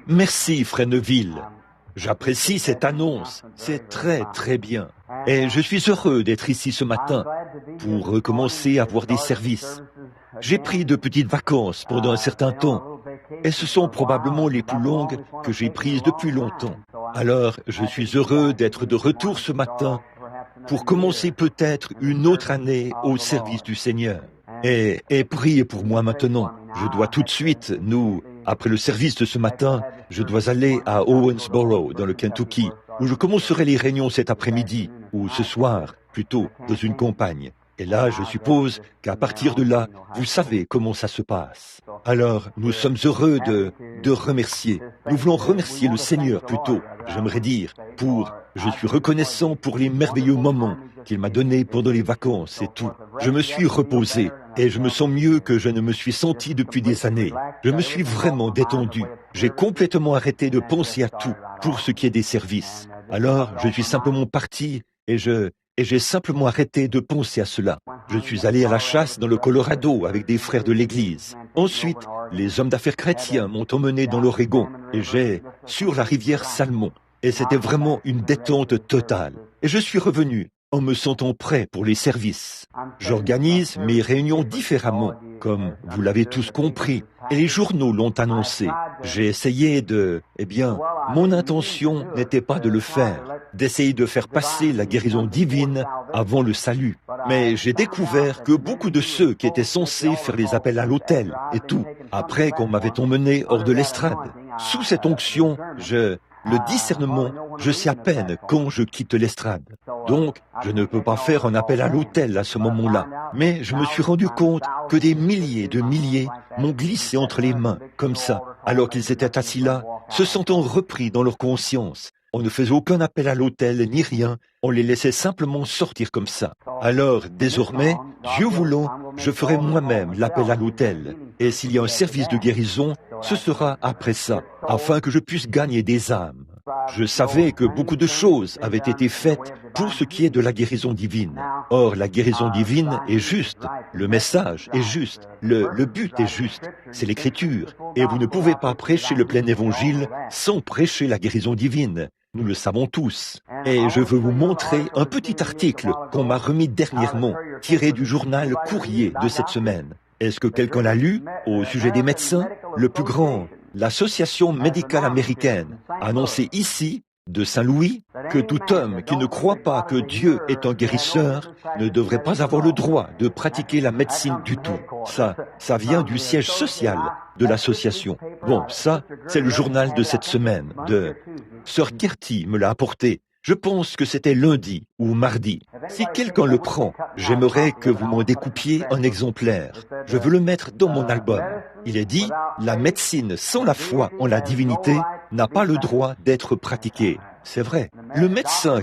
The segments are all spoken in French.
Merci, Fresneville. J'apprécie cette annonce. C'est très, très bien. Et je suis heureux d'être ici ce matin pour recommencer à avoir des services. J'ai pris de petites vacances pendant un certain temps et ce sont probablement les plus longues que j'ai prises depuis longtemps. Alors, je suis heureux d'être de retour ce matin pour commencer peut-être une autre année au service du Seigneur. Et priez pour moi maintenant. Je dois tout de suite, après le service de ce matin, je dois aller à Owensboro, dans le Kentucky, où je commencerai les réunions cet après-midi, ou ce soir, plutôt, dans une campagne. Et là, je suppose qu'à partir de là, vous savez comment ça se passe. Alors, nous sommes heureux de remercier. Nous voulons remercier le Seigneur plutôt, j'aimerais dire, je suis reconnaissant pour les merveilleux moments qu'il m'a donnés pendant les vacances et tout. Je me suis reposé et je me sens mieux que je ne me suis senti depuis des années. Je me suis vraiment détendu. J'ai complètement arrêté de penser à tout pour ce qui est des services. Alors, je suis simplement parti et j'ai simplement arrêté de penser à cela. Je suis allé à la chasse dans le Colorado avec des frères de l'église. Ensuite, les hommes d'affaires chrétiens m'ont emmené dans l'Oregon et sur la rivière Salmon. Et c'était vraiment une détente totale. Et je suis revenu en me sentant prêt pour les services. J'organise mes réunions différemment, comme vous l'avez tous compris, et les journaux l'ont annoncé. J'ai essayé mon intention n'était pas de le faire, d'essayer de faire passer la guérison divine avant le salut. Mais j'ai découvert que beaucoup de ceux qui étaient censés faire les appels à l'autel et tout, après qu'on m'avait emmené hors de l'estrade, sous cette onction, le discernement, je sais à peine quand je quitte l'estrade. Donc, je ne peux pas faire un appel à l'autel à ce moment-là. Mais je me suis rendu compte que des milliers de milliers m'ont glissé entre les mains, comme ça, alors qu'ils étaient assis là, se sentant repris dans leur conscience. On ne faisait aucun appel à l'autel ni rien, on les laissait simplement sortir comme ça. Alors, désormais, Dieu voulant, je ferai moi-même l'appel à l'autel. Et s'il y a un service de guérison, ce sera après ça, afin que je puisse gagner des âmes. Je savais que beaucoup de choses avaient été faites pour ce qui est de la guérison divine. Or, la guérison divine est juste, le message est juste, le but est juste, c'est l'écriture. Et vous ne pouvez pas prêcher le plein évangile sans prêcher la guérison divine. Nous le savons tous. Et je veux vous montrer un petit article qu'on m'a remis dernièrement, tiré du journal Courrier de cette semaine. Est-ce que quelqu'un l'a lu au sujet des médecins? Le plus grand, l'Association médicale américaine, a annoncé ici, de Saint-Louis, que tout homme qui ne croit pas que Dieu est un guérisseur ne devrait pas avoir le droit de pratiquer la médecine du tout. Ça vient du siège social de l'association. Bon, ça, c'est le journal de cette semaine, Sœur Gertie me l'a apporté. Je pense que c'était lundi ou mardi. Si quelqu'un le prend, j'aimerais que vous m'en découpiez un exemplaire. Je veux le mettre dans mon album. Il est dit, la médecine sans la foi en la divinité n'a pas le droit d'être pratiquée. C'est vrai. Le médecin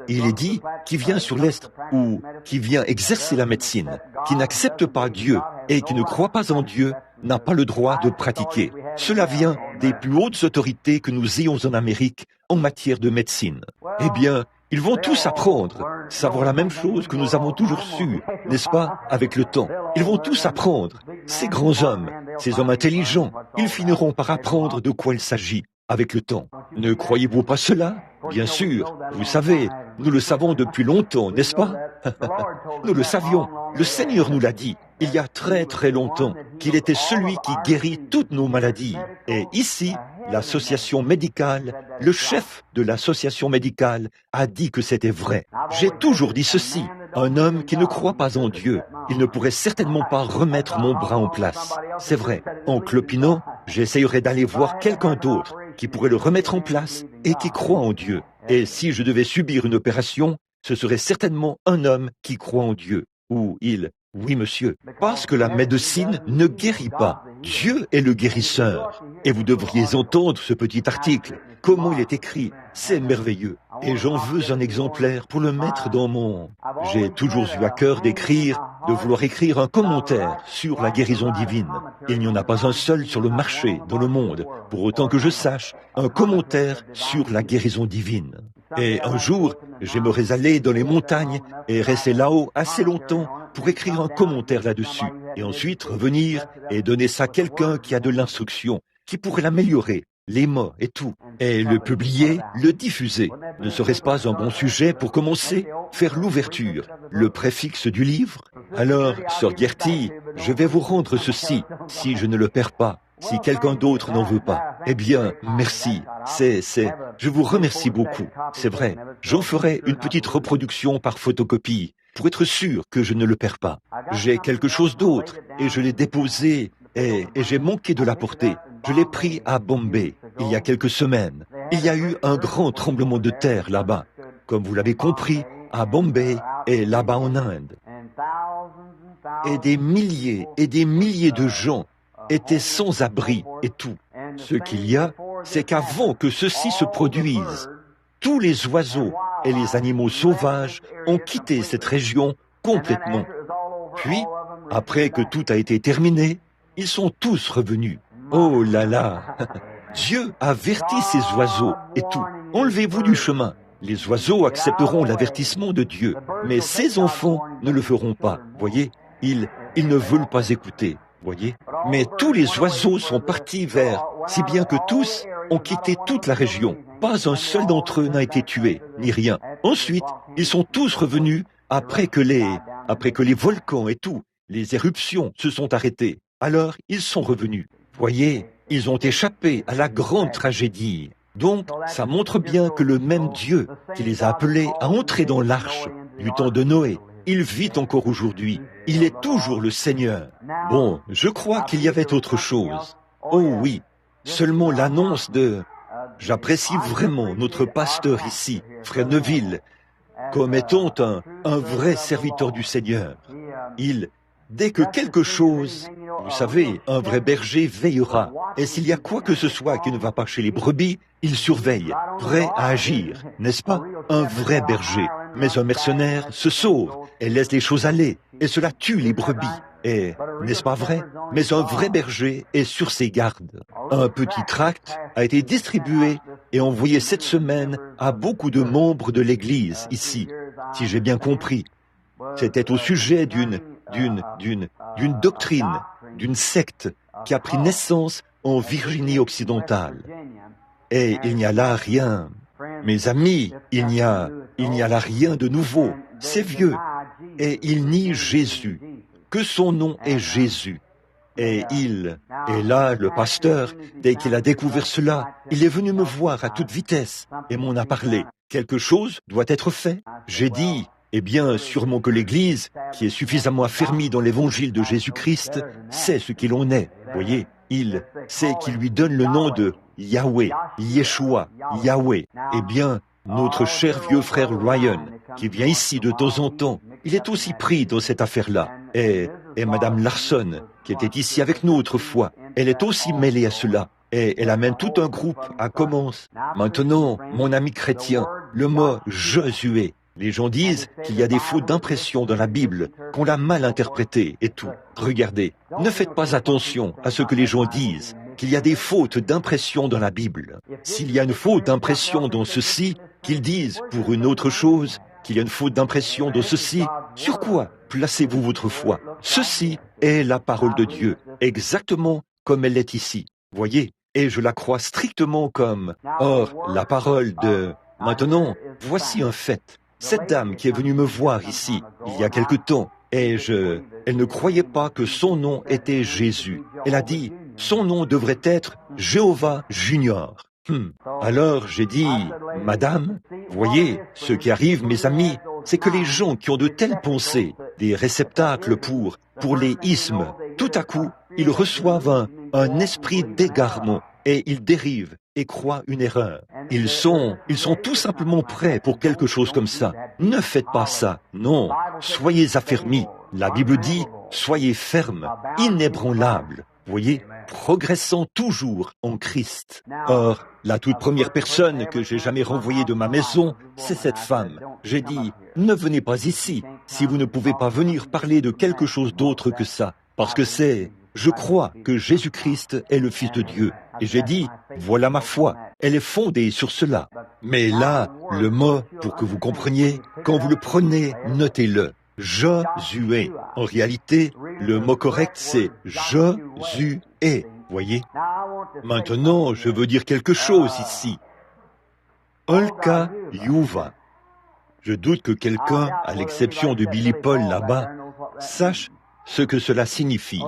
il est dit, qui vient sur l'Est ou qui vient exercer la médecine, qui n'accepte pas Dieu et qui ne croit pas en Dieu, n'a pas le droit de pratiquer. Cela vient des plus hautes autorités que nous ayons en Amérique en matière de médecine. Eh bien, ils vont tous apprendre, savoir la même chose que nous avons toujours su, n'est-ce pas, avec le temps. Ils vont tous apprendre. Ces grands hommes, ces hommes intelligents, ils finiront par apprendre de quoi il s'agit avec le temps. Ne croyez-vous pas cela? Bien sûr, vous savez, nous le savons depuis longtemps, n'est-ce pas? Nous le savions. Le Seigneur nous l'a dit, il y a très très longtemps, qu'il était celui qui guérit toutes nos maladies. Et ici, l'association médicale, le chef de l'association médicale a dit que c'était vrai. J'ai toujours dit ceci, un homme qui ne croit pas en Dieu, il ne pourrait certainement pas remettre mon bras en place. C'est vrai, en clopinant, j'essayerais d'aller voir quelqu'un d'autre qui pourrait le remettre en place et qui croit en Dieu. Et si je devais subir une opération, ce serait certainement un homme qui croit en Dieu. Oui monsieur, parce que la médecine ne guérit pas. Dieu est le guérisseur. Et vous devriez entendre ce petit article. Comment il est écrit, c'est merveilleux. Et j'en veux un exemplaire pour le mettre dans mon... J'ai toujours eu à cœur de vouloir écrire un commentaire sur la guérison divine. Il n'y en a pas un seul sur le marché, dans le monde, pour autant que je sache, un commentaire sur la guérison divine. Et un jour, j'aimerais aller dans les montagnes et rester là-haut assez longtemps pour écrire un commentaire là-dessus, et ensuite revenir et donner ça à quelqu'un qui a de l'instruction, qui pourrait l'améliorer, les mots et tout, et le publier, le diffuser. Ne serait-ce pas un bon sujet pour commencer? Faire l'ouverture, le préfixe du livre? Alors, Sœur Gertie, je vais vous rendre ceci, si je ne le perds pas. Si quelqu'un d'autre n'en veut pas, eh bien, merci. Je vous remercie beaucoup. C'est vrai. J'en ferai une petite reproduction par photocopie, pour être sûr que je ne le perds pas. J'ai quelque chose d'autre, et je l'ai déposé, et j'ai manqué de l'apporter. Je l'ai pris à Bombay, il y a quelques semaines. Il y a eu un grand tremblement de terre là-bas. Comme vous l'avez compris, à Bombay et là-bas en Inde. Et des milliers de gens étaient sans abri et tout. Ce qu'il y a, c'est qu'avant que ceci se produise, tous les oiseaux et les animaux sauvages ont quitté cette région complètement. Puis, après que tout a été terminé, ils sont tous revenus. Oh là là! Dieu avertit ces oiseaux et tout. Enlevez-vous du chemin. Les oiseaux accepteront l'avertissement de Dieu, mais ces enfants ne le feront pas. Voyez, ils ne veulent pas écouter. Voyez, mais tous les oiseaux sont partis vers, si bien que tous ont quitté toute la région. Pas un seul d'entre eux n'a été tué, ni rien. Ensuite, ils sont tous revenus après que les volcans et tout, les éruptions se sont arrêtées. Alors, ils sont revenus. Voyez, ils ont échappé à la grande tragédie. Donc, ça montre bien que le même Dieu qui les a appelés à entrer dans l'arche du temps de Noé, il vit encore aujourd'hui. Il est toujours le Seigneur. Bon, je crois qu'il y avait autre chose. Oh oui, seulement l'annonce de... J'apprécie vraiment notre pasteur ici, Frère Neville, comme étant un vrai serviteur du Seigneur. Dès que quelque chose, vous savez, un vrai berger veillera. Et s'il y a quoi que ce soit qui ne va pas chez les brebis, il surveille, prêt à agir, n'est-ce pas? Un vrai berger. Mais un mercenaire se sauve et laisse les choses aller, et cela tue les brebis. Et, n'est-ce pas vrai? Mais un vrai berger est sur ses gardes. Un petit tract a été distribué et envoyé cette semaine à beaucoup de membres de l'Église ici, si j'ai bien compris. C'était au sujet d'une doctrine, d'une secte qui a pris naissance en Virginie occidentale. Et il n'y a là rien. Mes amis, il n'y a là rien de nouveau. C'est vieux. Et il nie Jésus, que son nom est Jésus. Et là, le pasteur, dès qu'il a découvert cela, il est venu me voir à toute vitesse et m'en a parlé. Quelque chose doit être fait. J'ai dit, eh bien, sûrement que l'Église, qui est suffisamment affermie dans l'évangile de Jésus-Christ, sait ce qu'il en est. Voyez, il sait qu'il lui donne le nom de Yahweh, Yeshua, Yahweh. Eh bien, notre cher vieux frère Ryan, qui vient ici de temps en temps, il est aussi pris dans cette affaire-là. Et Madame Larson, qui était ici avec nous autrefois, elle est aussi mêlée à cela. Et elle amène tout un groupe à commence. Maintenant, mon ami chrétien, le mot Josué. Les gens disent qu'il y a des fautes d'impression dans la Bible, qu'on l'a mal interprété et tout. Regardez, ne faites pas attention à ce que les gens disent, qu'il y a des fautes d'impression dans la Bible. S'il y a une faute d'impression dans ceci, qu'ils disent pour une autre chose, qu'il y a une faute d'impression dans ceci, sur quoi placez-vous votre foi? Ceci est la parole de Dieu, exactement comme elle est ici. Voyez, et je la crois strictement comme... Or, la parole de... Maintenant, voici un fait. Cette dame qui est venue me voir ici, il y a quelque temps, elle ne croyait pas que son nom était Jésus. Elle a dit, son nom devrait être Jéhovah Junior. Alors j'ai dit, Madame, voyez, ce qui arrive, mes amis, c'est que les gens qui ont de telles pensées, des réceptacles pour les ismes, tout à coup, ils reçoivent un esprit d'égarement et ils dérivent et croient une erreur. Ils sont tout simplement prêts pour quelque chose comme ça. Ne faites pas ça. Non, soyez affermis. La Bible dit, soyez fermes, inébranlables. Voyez, progressant toujours en Christ. Or, la toute première personne que j'ai jamais renvoyée de ma maison, c'est cette femme. J'ai dit, ne venez pas ici, si vous ne pouvez pas venir parler de quelque chose d'autre que ça. Parce que je crois que Jésus-Christ est le Fils de Dieu. Et j'ai dit, voilà ma foi, elle est fondée sur cela. Mais là, le mot, pour que vous compreniez, quand vous le prenez, notez-le. Josué. En réalité, le mot correct, c'est Josué. voyez. Maintenant, je veux dire quelque chose ici. Olka Yuva. Je doute que quelqu'un, à l'exception de Billy Paul là-bas, sache ce que cela signifie.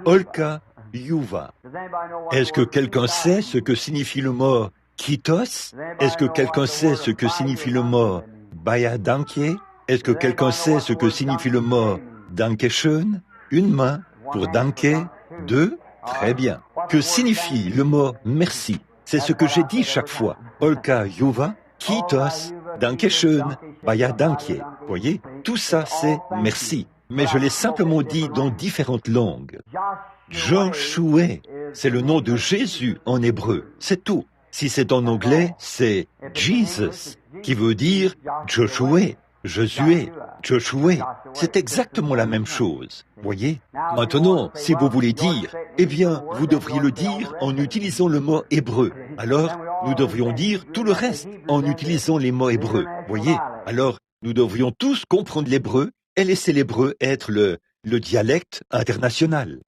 Olka Yuva. Est-ce que quelqu'un sait ce que signifie le mot Kitos? Est-ce que quelqu'un sait ce que signifie le mot Bayadankie? Est-ce que quelqu'un sait ce que signifie le mot Dankeschön? Une main pour Danke, deux, très bien. Que signifie le mot merci? C'est ce que j'ai dit chaque fois. Olka Yuva, Kitos, Dankeschön, Bayadankie. Voyez, tout ça c'est merci. Mais je l'ai simplement dit dans différentes langues. Joshua, c'est le nom de Jésus en hébreu, c'est tout. Si c'est en anglais, c'est Jesus, qui veut dire Joshua, Josué, Joshua. C'est exactement la même chose, voyez. Maintenant, si vous voulez dire, eh bien, vous devriez le dire en utilisant le mot hébreu. Alors, nous devrions dire tout le reste en utilisant les mots hébreux, voyez. Alors, nous devrions tous comprendre l'hébreu et laisser l'hébreu être le dialecte international.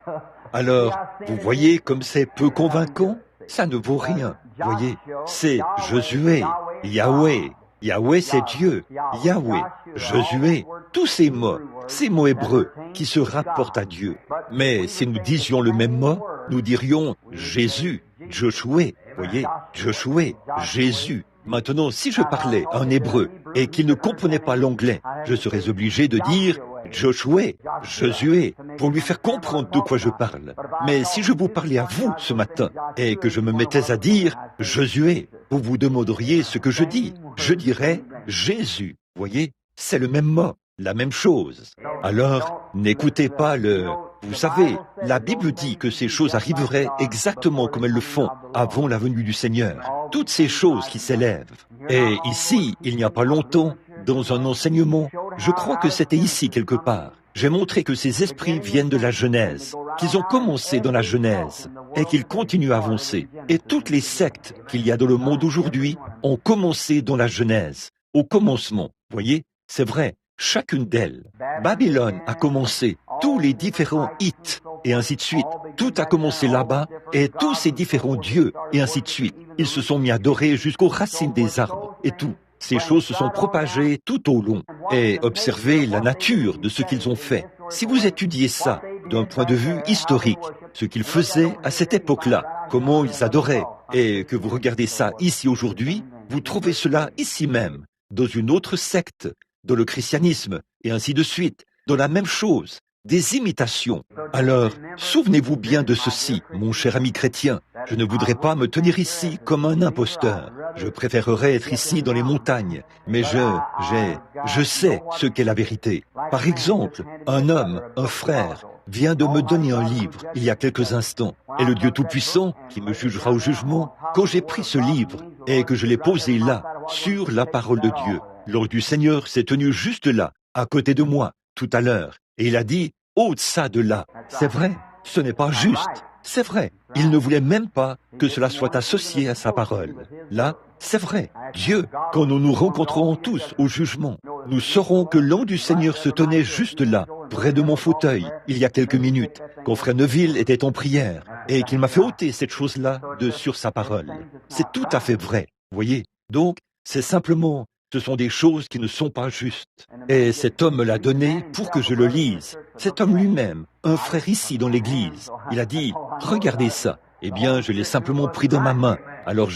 Alors, vous voyez comme c'est peu convaincant? Ça ne vaut rien, voyez. C'est Josué, Yahweh. Yahweh, c'est Dieu. Yahweh, Josué, tous ces mots hébreux qui se rapportent à Dieu. Mais si nous disions le même mot, nous dirions Jésus, Joshua, voyez, Joshua, Jésus. Maintenant, si je parlais en hébreu et qu'il ne comprenait pas l'anglais, je serais obligé de dire Joshua, Josué, pour lui faire comprendre de quoi je parle. Mais si je vous parlais à vous ce matin et que je me mettais à dire Josué, vous vous demanderiez ce que je dis. Je dirais Jésus. Voyez, c'est le même mot, la même chose. Alors, n'écoutez pas Vous savez, la Bible dit que ces choses arriveraient exactement comme elles le font avant la venue du Seigneur. Toutes ces choses qui s'élèvent. Et ici, il n'y a pas longtemps, dans un enseignement, je crois que c'était ici quelque part, j'ai montré que ces esprits viennent de la Genèse, qu'ils ont commencé dans la Genèse et qu'ils continuent à avancer. Et toutes les sectes qu'il y a dans le monde aujourd'hui ont commencé dans la Genèse, au commencement. Voyez, c'est vrai, chacune d'elles. Babylone a commencé, tous les différents Hittes, et ainsi de suite. Tout a commencé là-bas, et tous ces différents dieux, et ainsi de suite. Ils se sont mis à adorer jusqu'aux racines des arbres, et tout. Ces choses se sont propagées tout au long. Et observez la nature de ce qu'ils ont fait. Si vous étudiez ça d'un point de vue historique, ce qu'ils faisaient à cette époque-là, comment ils adoraient, et que vous regardez ça ici aujourd'hui, vous trouvez cela ici même, dans une autre secte, dans le christianisme, et ainsi de suite, dans la même chose, des imitations. Alors, souvenez-vous bien de ceci, mon cher ami chrétien. Je ne voudrais pas me tenir ici comme un imposteur. Je préférerais être ici dans les montagnes, mais je sais ce qu'est la vérité. Par exemple, un homme, un frère, vient de me donner un livre il y a quelques instants. Et le Dieu Tout-Puissant, qui me jugera au jugement, quand j'ai pris ce livre et que je l'ai posé là, sur la parole de Dieu, l'ange du Seigneur s'est tenu juste là, à côté de moi, tout à l'heure, et il a dit, ôte ça de là. C'est vrai, ce n'est pas juste. C'est vrai, il ne voulait même pas que cela soit associé à sa parole. Là, c'est vrai, Dieu, quand nous nous rencontrerons tous au jugement, nous saurons que l'ange du Seigneur se tenait juste là, près de mon fauteuil, il y a quelques minutes, quand Frère Neville était en prière, et qu'il m'a fait ôter cette chose-là de sur sa parole. C'est tout à fait vrai, voyez. Donc, c'est simplement, ce sont des choses qui ne sont pas justes. Et cet homme me l'a donné pour que je le lise. Cet homme lui-même, un frère ici dans l'église, il a dit, regardez ça. Eh bien, je l'ai simplement pris dans ma main. Alors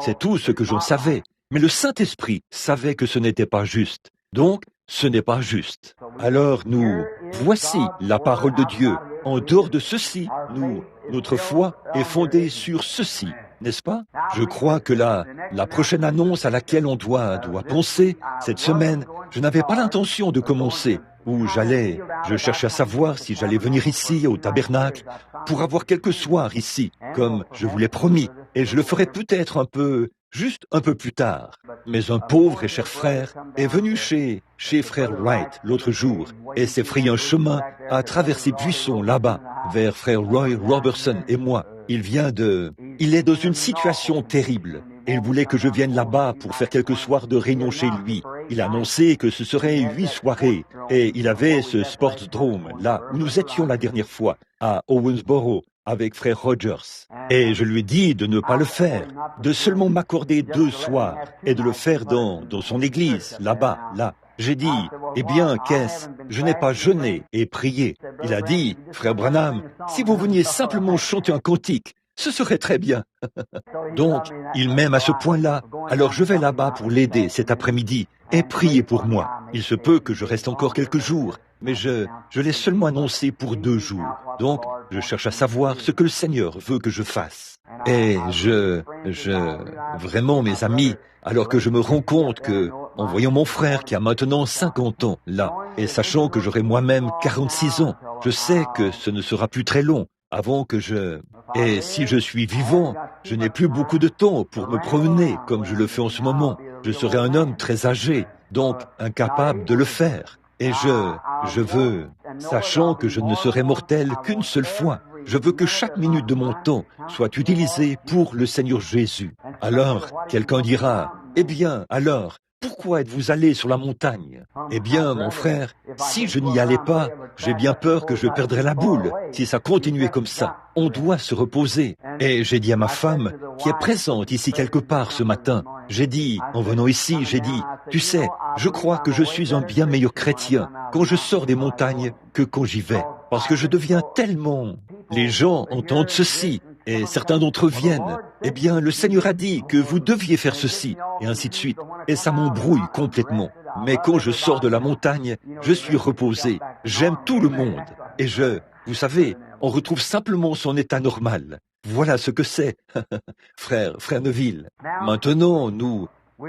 c'est tout ce que j'en savais. Mais le Saint-Esprit savait que ce n'était pas juste. Donc, ce n'est pas juste. Alors voici la parole de Dieu. En dehors de ceci, notre foi est fondée sur ceci. N'est-ce pas? Je crois que la prochaine annonce à laquelle on doit penser cette semaine, je n'avais pas l'intention de commencer, où je cherchais à savoir si j'allais venir ici, au tabernacle, pour avoir quelques soirs ici, comme je vous l'ai promis, et je le ferai peut-être juste un peu plus tard. Mais un pauvre et cher frère est venu chez frère Wright l'autre jour et s'est frayé un chemin à travers ces buissons là-bas, vers frère Roy Robertson et moi. Il est dans une situation terrible et il voulait que je vienne là-bas pour faire quelques soirs de réunion chez lui. Il a annoncé que ce serait 8 soirées et il avait ce Sportsdrome là où nous étions la dernière fois, à Owensboro, avec frère Rogers. Et je lui ai dit de ne pas le faire, de seulement m'accorder 2 soirs et de le faire dans son église, là-bas, là. J'ai dit, eh bien, qu'est-ce? Je n'ai pas jeûné et prié. Il a dit, frère Branham, si vous veniez simplement chanter un cantique, ce serait très bien. Donc, il m'aime à ce point-là, alors je vais là-bas pour l'aider cet après-midi et prier pour moi. Il se peut que je reste encore quelques jours, mais je l'ai seulement annoncé pour 2 jours. Donc, je cherche à savoir ce que le Seigneur veut que je fasse. Et vraiment mes amis, alors que je me rends compte que, en voyant mon frère qui a maintenant 50 ans là, et sachant que j'aurai moi-même 46 ans, je sais que ce ne sera plus très long avant que Et si je suis vivant, je n'ai plus beaucoup de temps pour me promener comme je le fais en ce moment. Je serai un homme très âgé, donc incapable de le faire. Et je veux, sachant que je ne serai mortel qu'une seule fois, je veux que chaque minute de mon temps soit utilisée pour le Seigneur Jésus. Alors, quelqu'un dira, eh bien, alors, pourquoi êtes-vous allé sur la montagne? Eh bien, mon frère, si je n'y allais pas, j'ai bien peur que je perdrais la boule, si ça continuait comme ça. On doit se reposer. Et j'ai dit à ma femme, qui est présente ici quelque part ce matin, j'ai dit, en venant ici, j'ai dit, tu sais, je crois que je suis un bien meilleur chrétien quand je sors des montagnes que quand j'y vais. Parce que je deviens tellement... Les gens entendent ceci, et certains d'entre eux viennent. Eh bien, le Seigneur a dit que vous deviez faire ceci, et ainsi de suite. Et ça m'embrouille complètement. Mais quand je sors de la montagne, je suis reposé. J'aime tout le monde. Et vous savez, on retrouve simplement son état normal. Voilà ce que c'est, frère Neville. Maintenant,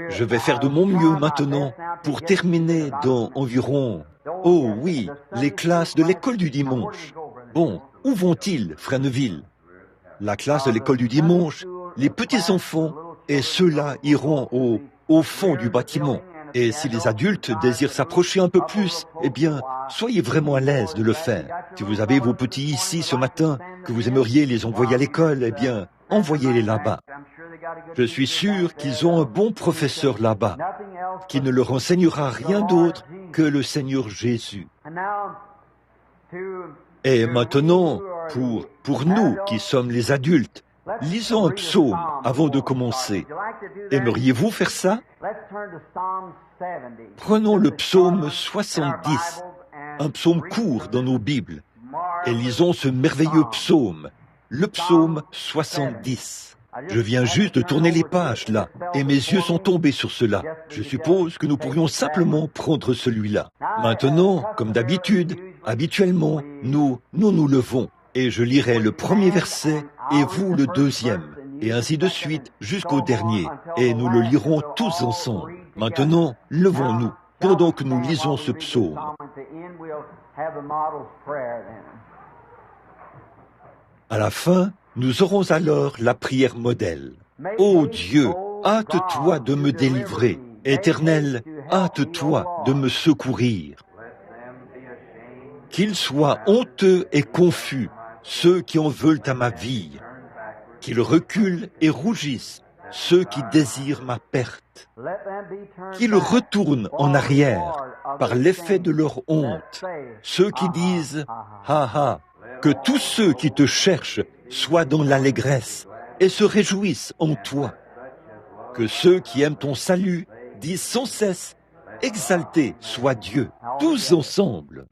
je vais faire de mon mieux maintenant pour terminer dans environ... Oh oui, les classes de l'école du dimanche. Bon, où vont-ils, frère Neville? La classe de l'école du dimanche, les petits-enfants et ceux-là iront au fond du bâtiment. Et si les adultes désirent s'approcher un peu plus, eh bien, soyez vraiment à l'aise de le faire. Si vous avez vos petits ici ce matin, que vous aimeriez les envoyer à l'école, eh bien, envoyez-les là-bas. Je suis sûr qu'ils ont un bon professeur là-bas, qui ne leur enseignera rien d'autre que le Seigneur Jésus. Et maintenant, pour nous qui sommes les adultes, lisons un psaume avant de commencer. Aimeriez-vous faire ça? Prenons le psaume 70, un psaume court dans nos Bibles, et lisons ce merveilleux psaume, le psaume 70. Je viens juste de tourner les pages là, et mes yeux sont tombés sur cela. Je suppose que nous pourrions simplement prendre celui-là. Maintenant, comme d'habitude, habituellement, nous levons, et je lirai le premier verset, et vous le deuxième, et ainsi de suite jusqu'au dernier, et nous le lirons tous ensemble. Maintenant, levons-nous, pendant que nous lisons ce psaume. À la fin, nous aurons alors la prière modèle. Ô Dieu, hâte-toi de me délivrer. Éternel, hâte-toi de me secourir. Qu'ils soient honteux et confus, ceux qui en veulent à ma vie. Qu'ils reculent et rougissent, ceux qui désirent ma perte. Qu'ils retournent en arrière par l'effet de leur honte, ceux qui disent « Ha ha ». Que tous ceux qui te cherchent soient dans l'allégresse et se réjouissent en toi. Que ceux qui aiment ton salut disent sans cesse « Exalté soit Dieu », tous ensemble.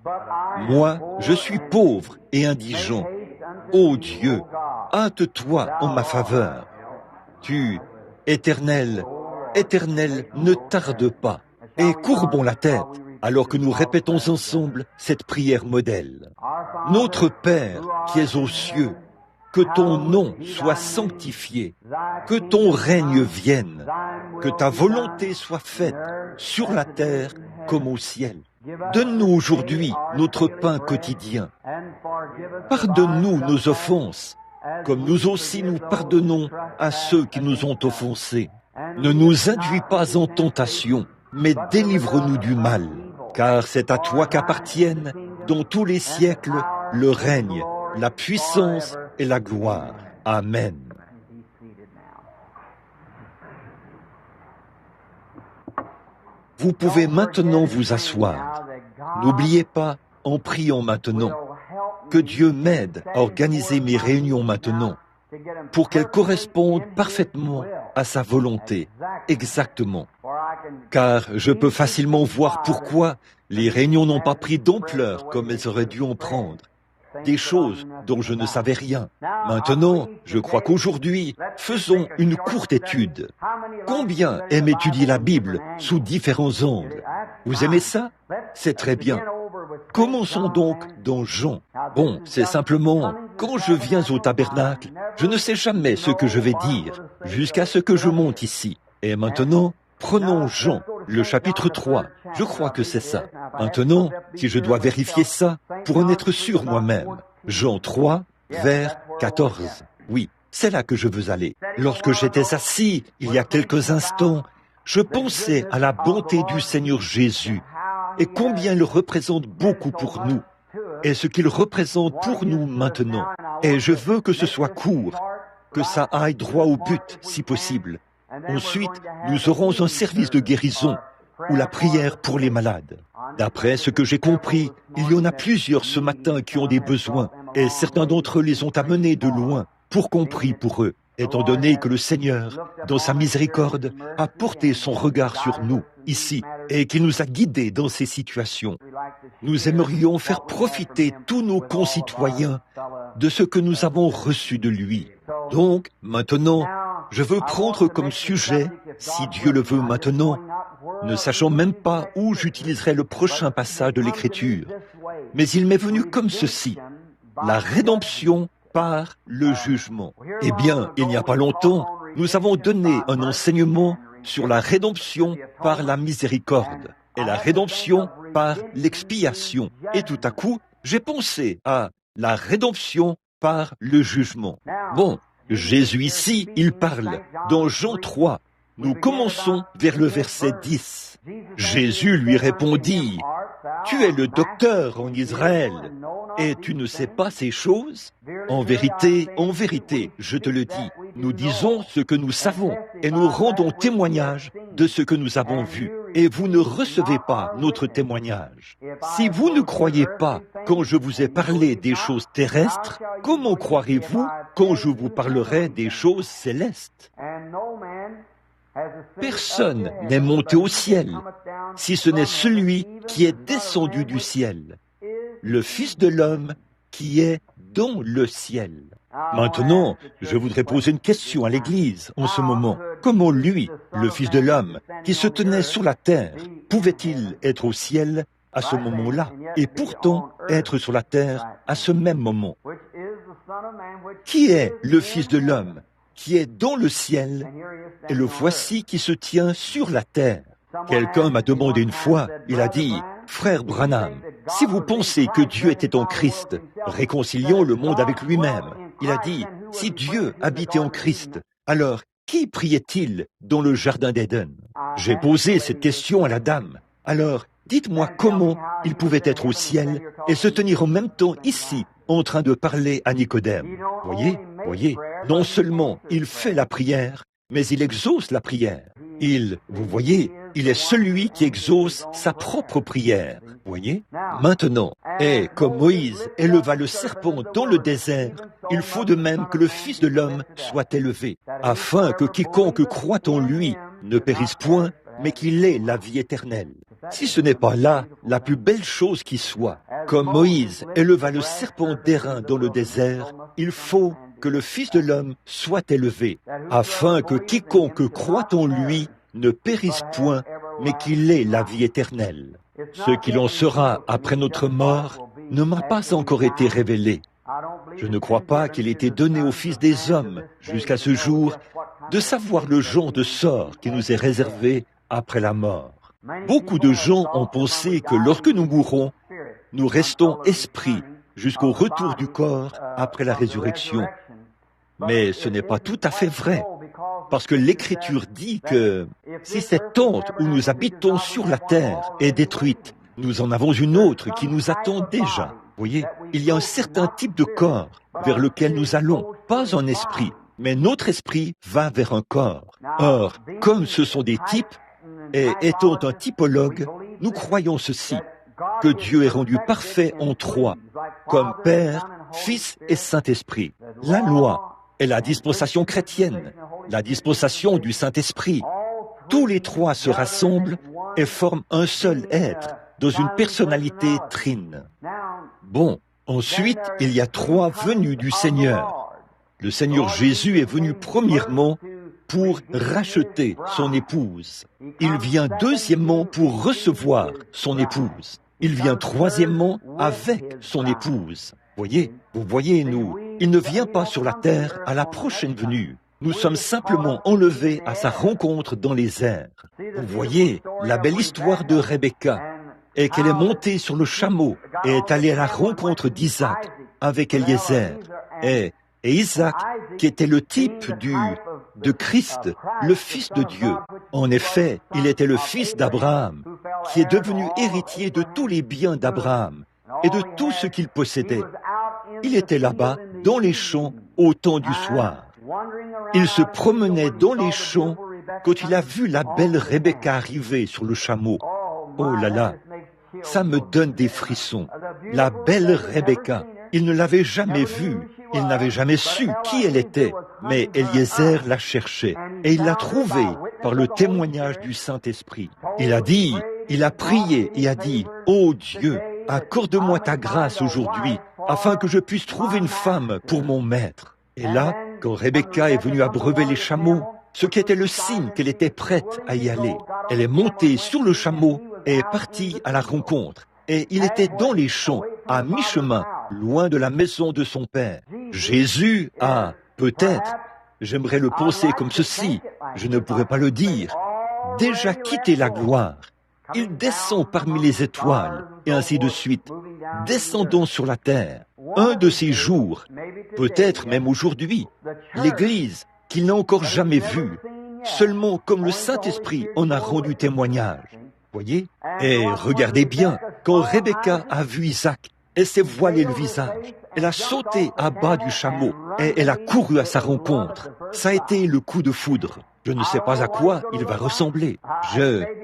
Moi, je suis pauvre et indigent. Ô Dieu, hâte-toi en ma faveur. Tu, Éternel, Éternel, ne tarde pas, et courbons la tête, alors que nous répétons ensemble cette prière modèle. Notre Père qui es aux cieux, que ton nom soit sanctifié, que ton règne vienne, que ta volonté soit faite sur la terre comme au ciel. Donne-nous aujourd'hui notre pain quotidien. Pardonne-nous nos offenses, comme nous aussi nous pardonnons à ceux qui nous ont offensés. Ne nous induis pas en tentation, mais délivre-nous du mal. Car c'est à toi qu'appartiennent, dans tous les siècles, le règne, la puissance et la gloire. Amen. Vous pouvez maintenant vous asseoir. N'oubliez pas, en priant maintenant, que Dieu m'aide à organiser mes réunions maintenant pour qu'elles correspondent parfaitement à sa volonté, exactement. Car je peux facilement voir pourquoi les réunions n'ont pas pris d'ampleur comme elles auraient dû en prendre. Des choses dont je ne savais rien. Maintenant, je crois qu'aujourd'hui, faisons une courte étude. Combien aiment étudier la Bible sous différents angles? Vous aimez ça? C'est très bien. Commençons donc dans Jean. Bon, c'est simplement, quand je viens au tabernacle, je ne sais jamais ce que je vais dire, jusqu'à ce que je monte ici. Et maintenant, prenons Jean, le chapitre 3. Je crois que c'est ça. Maintenant, si je dois vérifier ça, pour en être sûr moi-même. Jean 3, vers 14. Oui, c'est là que je veux aller. Lorsque j'étais assis, il y a quelques instants, je pensais à la bonté du Seigneur Jésus et combien il représente beaucoup pour nous et ce qu'il représente pour nous maintenant. Et je veux que ce soit court, que ça aille droit au but, si possible. Ensuite, nous aurons un service de guérison ou la prière pour les malades. D'après ce que j'ai compris, il y en a plusieurs ce matin qui ont des besoins et certains d'entre eux les ont amenés de loin pour qu'on prie pour eux, étant donné que le Seigneur, dans sa miséricorde, a porté son regard sur nous, ici, et qu'il nous a guidés dans ces situations. Nous aimerions faire profiter tous nos concitoyens de ce que nous avons reçu de lui. Donc, maintenant, je veux prendre comme sujet, si Dieu le veut maintenant, ne sachant même pas où j'utiliserai le prochain passage de l'Écriture. Mais il m'est venu comme ceci, la rédemption par le jugement. Eh bien, il n'y a pas longtemps, nous avons donné un enseignement sur la rédemption par la miséricorde et la rédemption par l'expiation. Et tout à coup, j'ai pensé à la rédemption par le jugement. Bon, Jésus ici, il parle dans Jean 3. Nous commençons vers le verset 10. Jésus lui répondit, « Tu es le docteur en Israël, et tu ne sais pas ces choses? En vérité, je te le dis, nous disons ce que nous savons, et nous rendons témoignage de ce que nous avons vu, et vous ne recevez pas notre témoignage. Si vous ne croyez pas quand je vous ai parlé des choses terrestres, comment croirez-vous quand je vous parlerai des choses célestes? Personne n'est monté au ciel, si ce n'est celui qui est descendu du ciel, le Fils de l'homme qui est dans le ciel. » Maintenant, je voudrais poser une question à l'Église en ce moment. Comment lui, le Fils de l'homme, qui se tenait sur la terre, pouvait-il être au ciel à ce moment-là et pourtant être sur la terre à ce même moment? Qui est le Fils de l'homme qui est dans le ciel, et le voici qui se tient sur la terre? Quelqu'un m'a demandé une fois, il a dit, « Frère Branham, si vous pensez que Dieu était en Christ, réconcilions le monde avec lui-même. » Il a dit, « Si Dieu habitait en Christ, alors qui priait-il dans le jardin d'Éden ?» J'ai posé cette question à la dame. Alors, dites-moi comment il pouvait être au ciel et se tenir en même temps ici, en train de parler à Nicodème. Voyez, non seulement il fait la prière, mais il exauce la prière. Vous voyez, il est celui qui exauce sa propre prière. Voyez? Maintenant, et comme Moïse éleva le serpent dans le désert, il faut de même que le Fils de l'homme soit élevé, afin que quiconque croit en lui ne périsse point, mais qu'il ait la vie éternelle. Si ce n'est pas là la plus belle chose qui soit, comme Moïse éleva le serpent d'airain dans le désert, il faut que le Fils de l'homme soit élevé, afin que quiconque croit en lui ne périsse point, mais qu'il ait la vie éternelle. Ce qu'il en sera après notre mort ne m'a pas encore été révélé. Je ne crois pas qu'il ait été donné au Fils des hommes, jusqu'à ce jour, de savoir le genre de sort qui nous est réservé après la mort. Beaucoup de gens ont pensé que lorsque nous mourrons, nous restons esprits jusqu'au retour du corps après la résurrection. Mais ce n'est pas tout à fait vrai, parce que l'Écriture dit que si cette tente où nous habitons sur la terre est détruite, nous en avons une autre qui nous attend déjà. Voyez, il y a un certain type de corps vers lequel nous allons, pas un esprit, mais notre esprit va vers un corps. Or, comme ce sont des types, et étant un typologue, nous croyons ceci, que Dieu est rendu parfait en trois, comme Père, Fils et Saint-Esprit. La loi est la dispensation chrétienne, la dispensation du Saint-Esprit. Tous les trois se rassemblent et forment un seul être, dans une personnalité trine. Bon, ensuite, il y a trois venues du Seigneur. Le Seigneur Jésus est venu premièrement pour racheter son épouse. Il vient deuxièmement pour recevoir son épouse. Il vient troisièmement avec son épouse. Vous voyez, il ne vient pas sur la terre à la prochaine venue. Nous sommes simplement enlevés à sa rencontre dans les airs. Vous voyez, la belle histoire de Rebecca est qu'elle est montée sur le chameau et est allée à la rencontre d'Isaac avec Eliezer. Et Isaac, qui était le type de Christ, le Fils de Dieu. En effet, il était le fils d'Abraham, qui est devenu héritier de tous les biens d'Abraham et de tout ce qu'il possédait. Il était là-bas, dans les champs, au temps du soir. Il se promenait dans les champs quand il a vu la belle Rebecca arriver sur le chameau. Oh là là, ça me donne des frissons. La belle Rebecca, il ne l'avait jamais vue, il n'avait jamais su qui elle était, mais Eliezer la cherchait et il l'a trouvée par le témoignage du Saint-Esprit. Il a prié et a dit, « Ô Dieu, accorde-moi ta grâce aujourd'hui, afin que je puisse trouver une femme pour mon maître. » Et là, quand Rebecca est venue abreuver les chameaux, ce qui était le signe qu'elle était prête à y aller, elle est montée sur le chameau et est partie à la rencontre. Et il était dans les champs, à mi-chemin, loin de la maison de son père. Jésus a, peut-être, j'aimerais le penser comme ceci, je ne pourrais pas le dire, déjà quitté la gloire. Il descend parmi les étoiles, et ainsi de suite, descendant sur la terre. Un de ces jours, peut-être même aujourd'hui, l'Église, qu'il n'a encore jamais vue, seulement comme le Saint-Esprit en a rendu témoignage. Voyez? Et regardez bien, quand Rebecca a vu Isaac, elle s'est voilée le visage. Elle a sauté à bas du chameau et elle a couru à sa rencontre. Ça a été le coup de foudre. Je ne sais pas à quoi il va ressembler.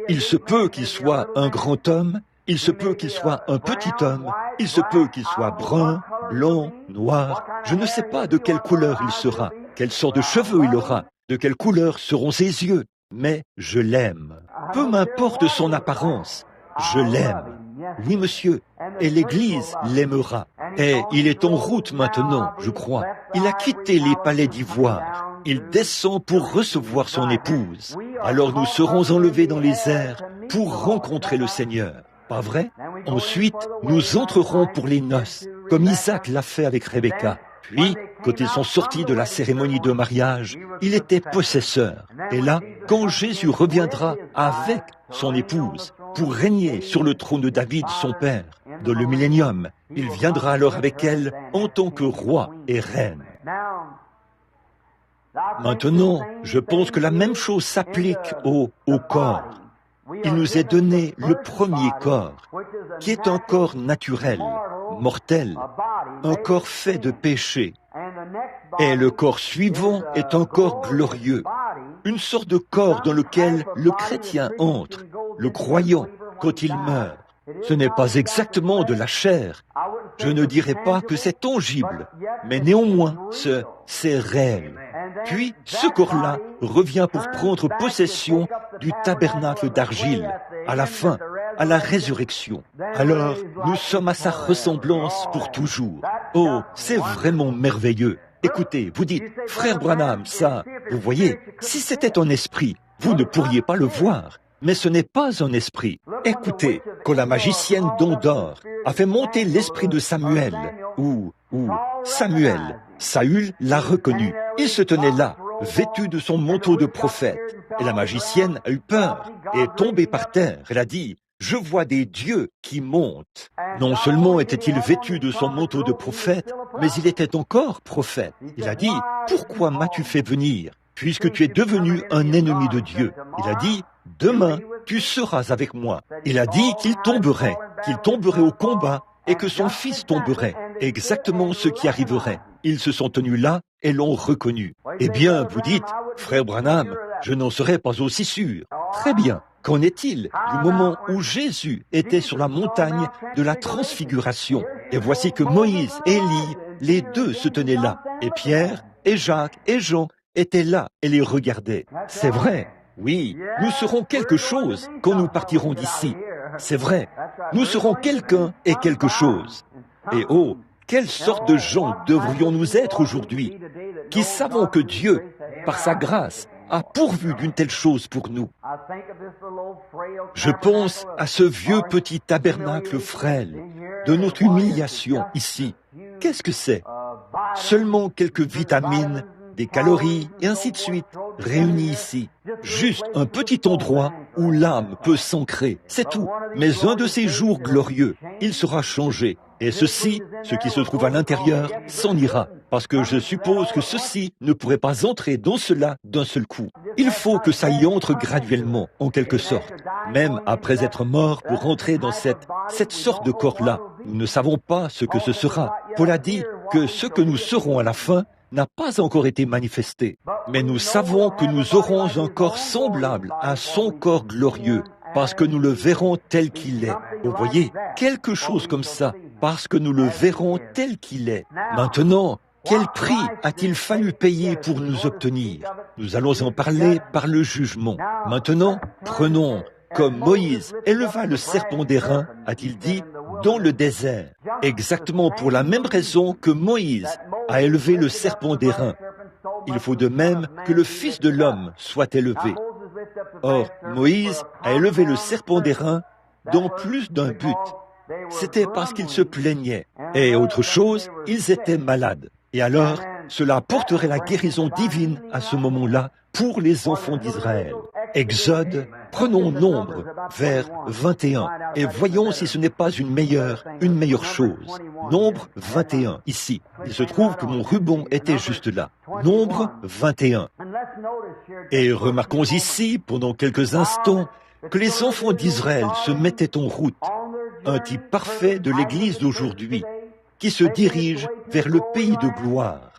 Il se peut qu'il soit un grand homme, il se peut qu'il soit un petit homme, il se peut qu'il soit brun, blanc, noir. Je ne sais pas de quelle couleur il sera, quelle sorte de cheveux il aura, de quelle couleur seront ses yeux. Mais je l'aime. Peu m'importe son apparence, je l'aime. Oui, monsieur, et l'Église l'aimera. Et il est en route maintenant, je crois. Il a quitté les palais d'ivoire. Il descend pour recevoir son épouse. Alors nous serons enlevés dans les airs pour rencontrer le Seigneur. Pas vrai? Ensuite, nous entrerons pour les noces, comme Isaac l'a fait avec Rebecca. Puis, quand ils sont sortis de la cérémonie de mariage, il était possesseur. Et là, quand Jésus reviendra avec son épouse pour régner sur le trône de David, son père, dans le millénium, il viendra alors avec elle en tant que roi et reine. Maintenant, je pense que la même chose s'applique au corps. Il nous est donné le premier corps, qui est un corps naturel, mortel, un corps fait de péché. Et le corps suivant est un corps glorieux, une sorte de corps dans lequel le chrétien entre, le croyant, quand il meurt. Ce n'est pas exactement de la chair. Je ne dirais pas que c'est tangible, mais néanmoins, c'est réel. Puis, ce corps-là revient pour prendre possession du tabernacle d'argile, à la fin, à la résurrection. Alors, nous sommes à sa ressemblance pour toujours. Oh, c'est vraiment merveilleux. Écoutez, vous dites, frère Branham, ça, vous voyez, si c'était un esprit, vous ne pourriez pas le voir. Mais ce n'est pas un esprit. Écoutez, quand la magicienne d'Ondor a fait monter l'esprit de Samuel, ou Samuel, Saül l'a reconnu. Il se tenait là, vêtu de son manteau de prophète. Et la magicienne a eu peur et est tombée par terre. Elle a dit, « Je vois des dieux qui montent. » Non seulement était-il vêtu de son manteau de prophète, mais il était encore prophète. Il a dit, « Pourquoi m'as-tu fait venir, puisque tu es devenu un ennemi de Dieu ?» Il a dit, « Demain, tu seras avec moi. » Il a dit qu'il tomberait au combat et que son fils tomberait. Exactement ce qui arriverait. Ils se sont tenus là et l'ont reconnu. Eh bien, vous dites, frère Branham, je n'en serais pas aussi sûr. Très bien. Qu'en est-il du moment où Jésus était sur la montagne de la transfiguration? Et voici que Moïse et Élie, les deux se tenaient là, et Pierre et Jacques et Jean étaient là et les regardaient. C'est vrai, oui, nous serons quelque chose quand nous partirons d'ici. C'est vrai, nous serons quelqu'un et quelque chose. Et oh, quelle sorte de gens devrions-nous être aujourd'hui, qui savons que Dieu, par sa grâce, a pourvu d'une telle chose pour nous. Je pense à ce vieux petit tabernacle frêle de notre humiliation ici. Qu'est-ce que c'est? Seulement quelques vitamines, des calories et ainsi de suite, réunis ici. Juste un petit endroit où l'âme peut s'ancrer, c'est tout. Mais un de ces jours glorieux, il sera changé. Et ceci, ce qui se trouve à l'intérieur, s'en ira. Parce que je suppose que ceci ne pourrait pas entrer dans cela d'un seul coup. Il faut que ça y entre graduellement, en quelque sorte. Même après être mort pour entrer dans cette sorte de corps-là, nous ne savons pas ce que ce sera. Paul a dit que ce que nous serons à la fin n'a pas encore été manifesté. Mais nous savons que nous aurons un corps semblable à son corps glorieux, parce que nous le verrons tel qu'il est. Vous voyez, quelque chose comme ça, parce que nous le verrons tel qu'il est. Maintenant, quel prix a-t-il fallu payer pour nous obtenir? Nous allons en parler par le jugement. Maintenant, prenons, comme Moïse éleva le serpent d'airain, a-t-il dit, dans le désert, exactement pour la même raison que Moïse a élevé le serpent d'airain. Il faut de même que le Fils de l'homme soit élevé. Or, Moïse a élevé le serpent d'airain dans plus d'un but. C'était parce qu'ils se plaignaient. Et autre chose, ils étaient malades. Et alors, cela apporterait la guérison divine à ce moment-là pour les enfants d'Israël. Exode, prenons Nombre, vers 21, et voyons si ce n'est pas une meilleure chose. Nombre 21, ici. Il se trouve que mon ruban était juste là. Nombre 21. Et remarquons ici, pendant quelques instants, que les enfants d'Israël se mettaient en route. Un type parfait de l'Église d'aujourd'hui, qui se dirige vers le pays de gloire.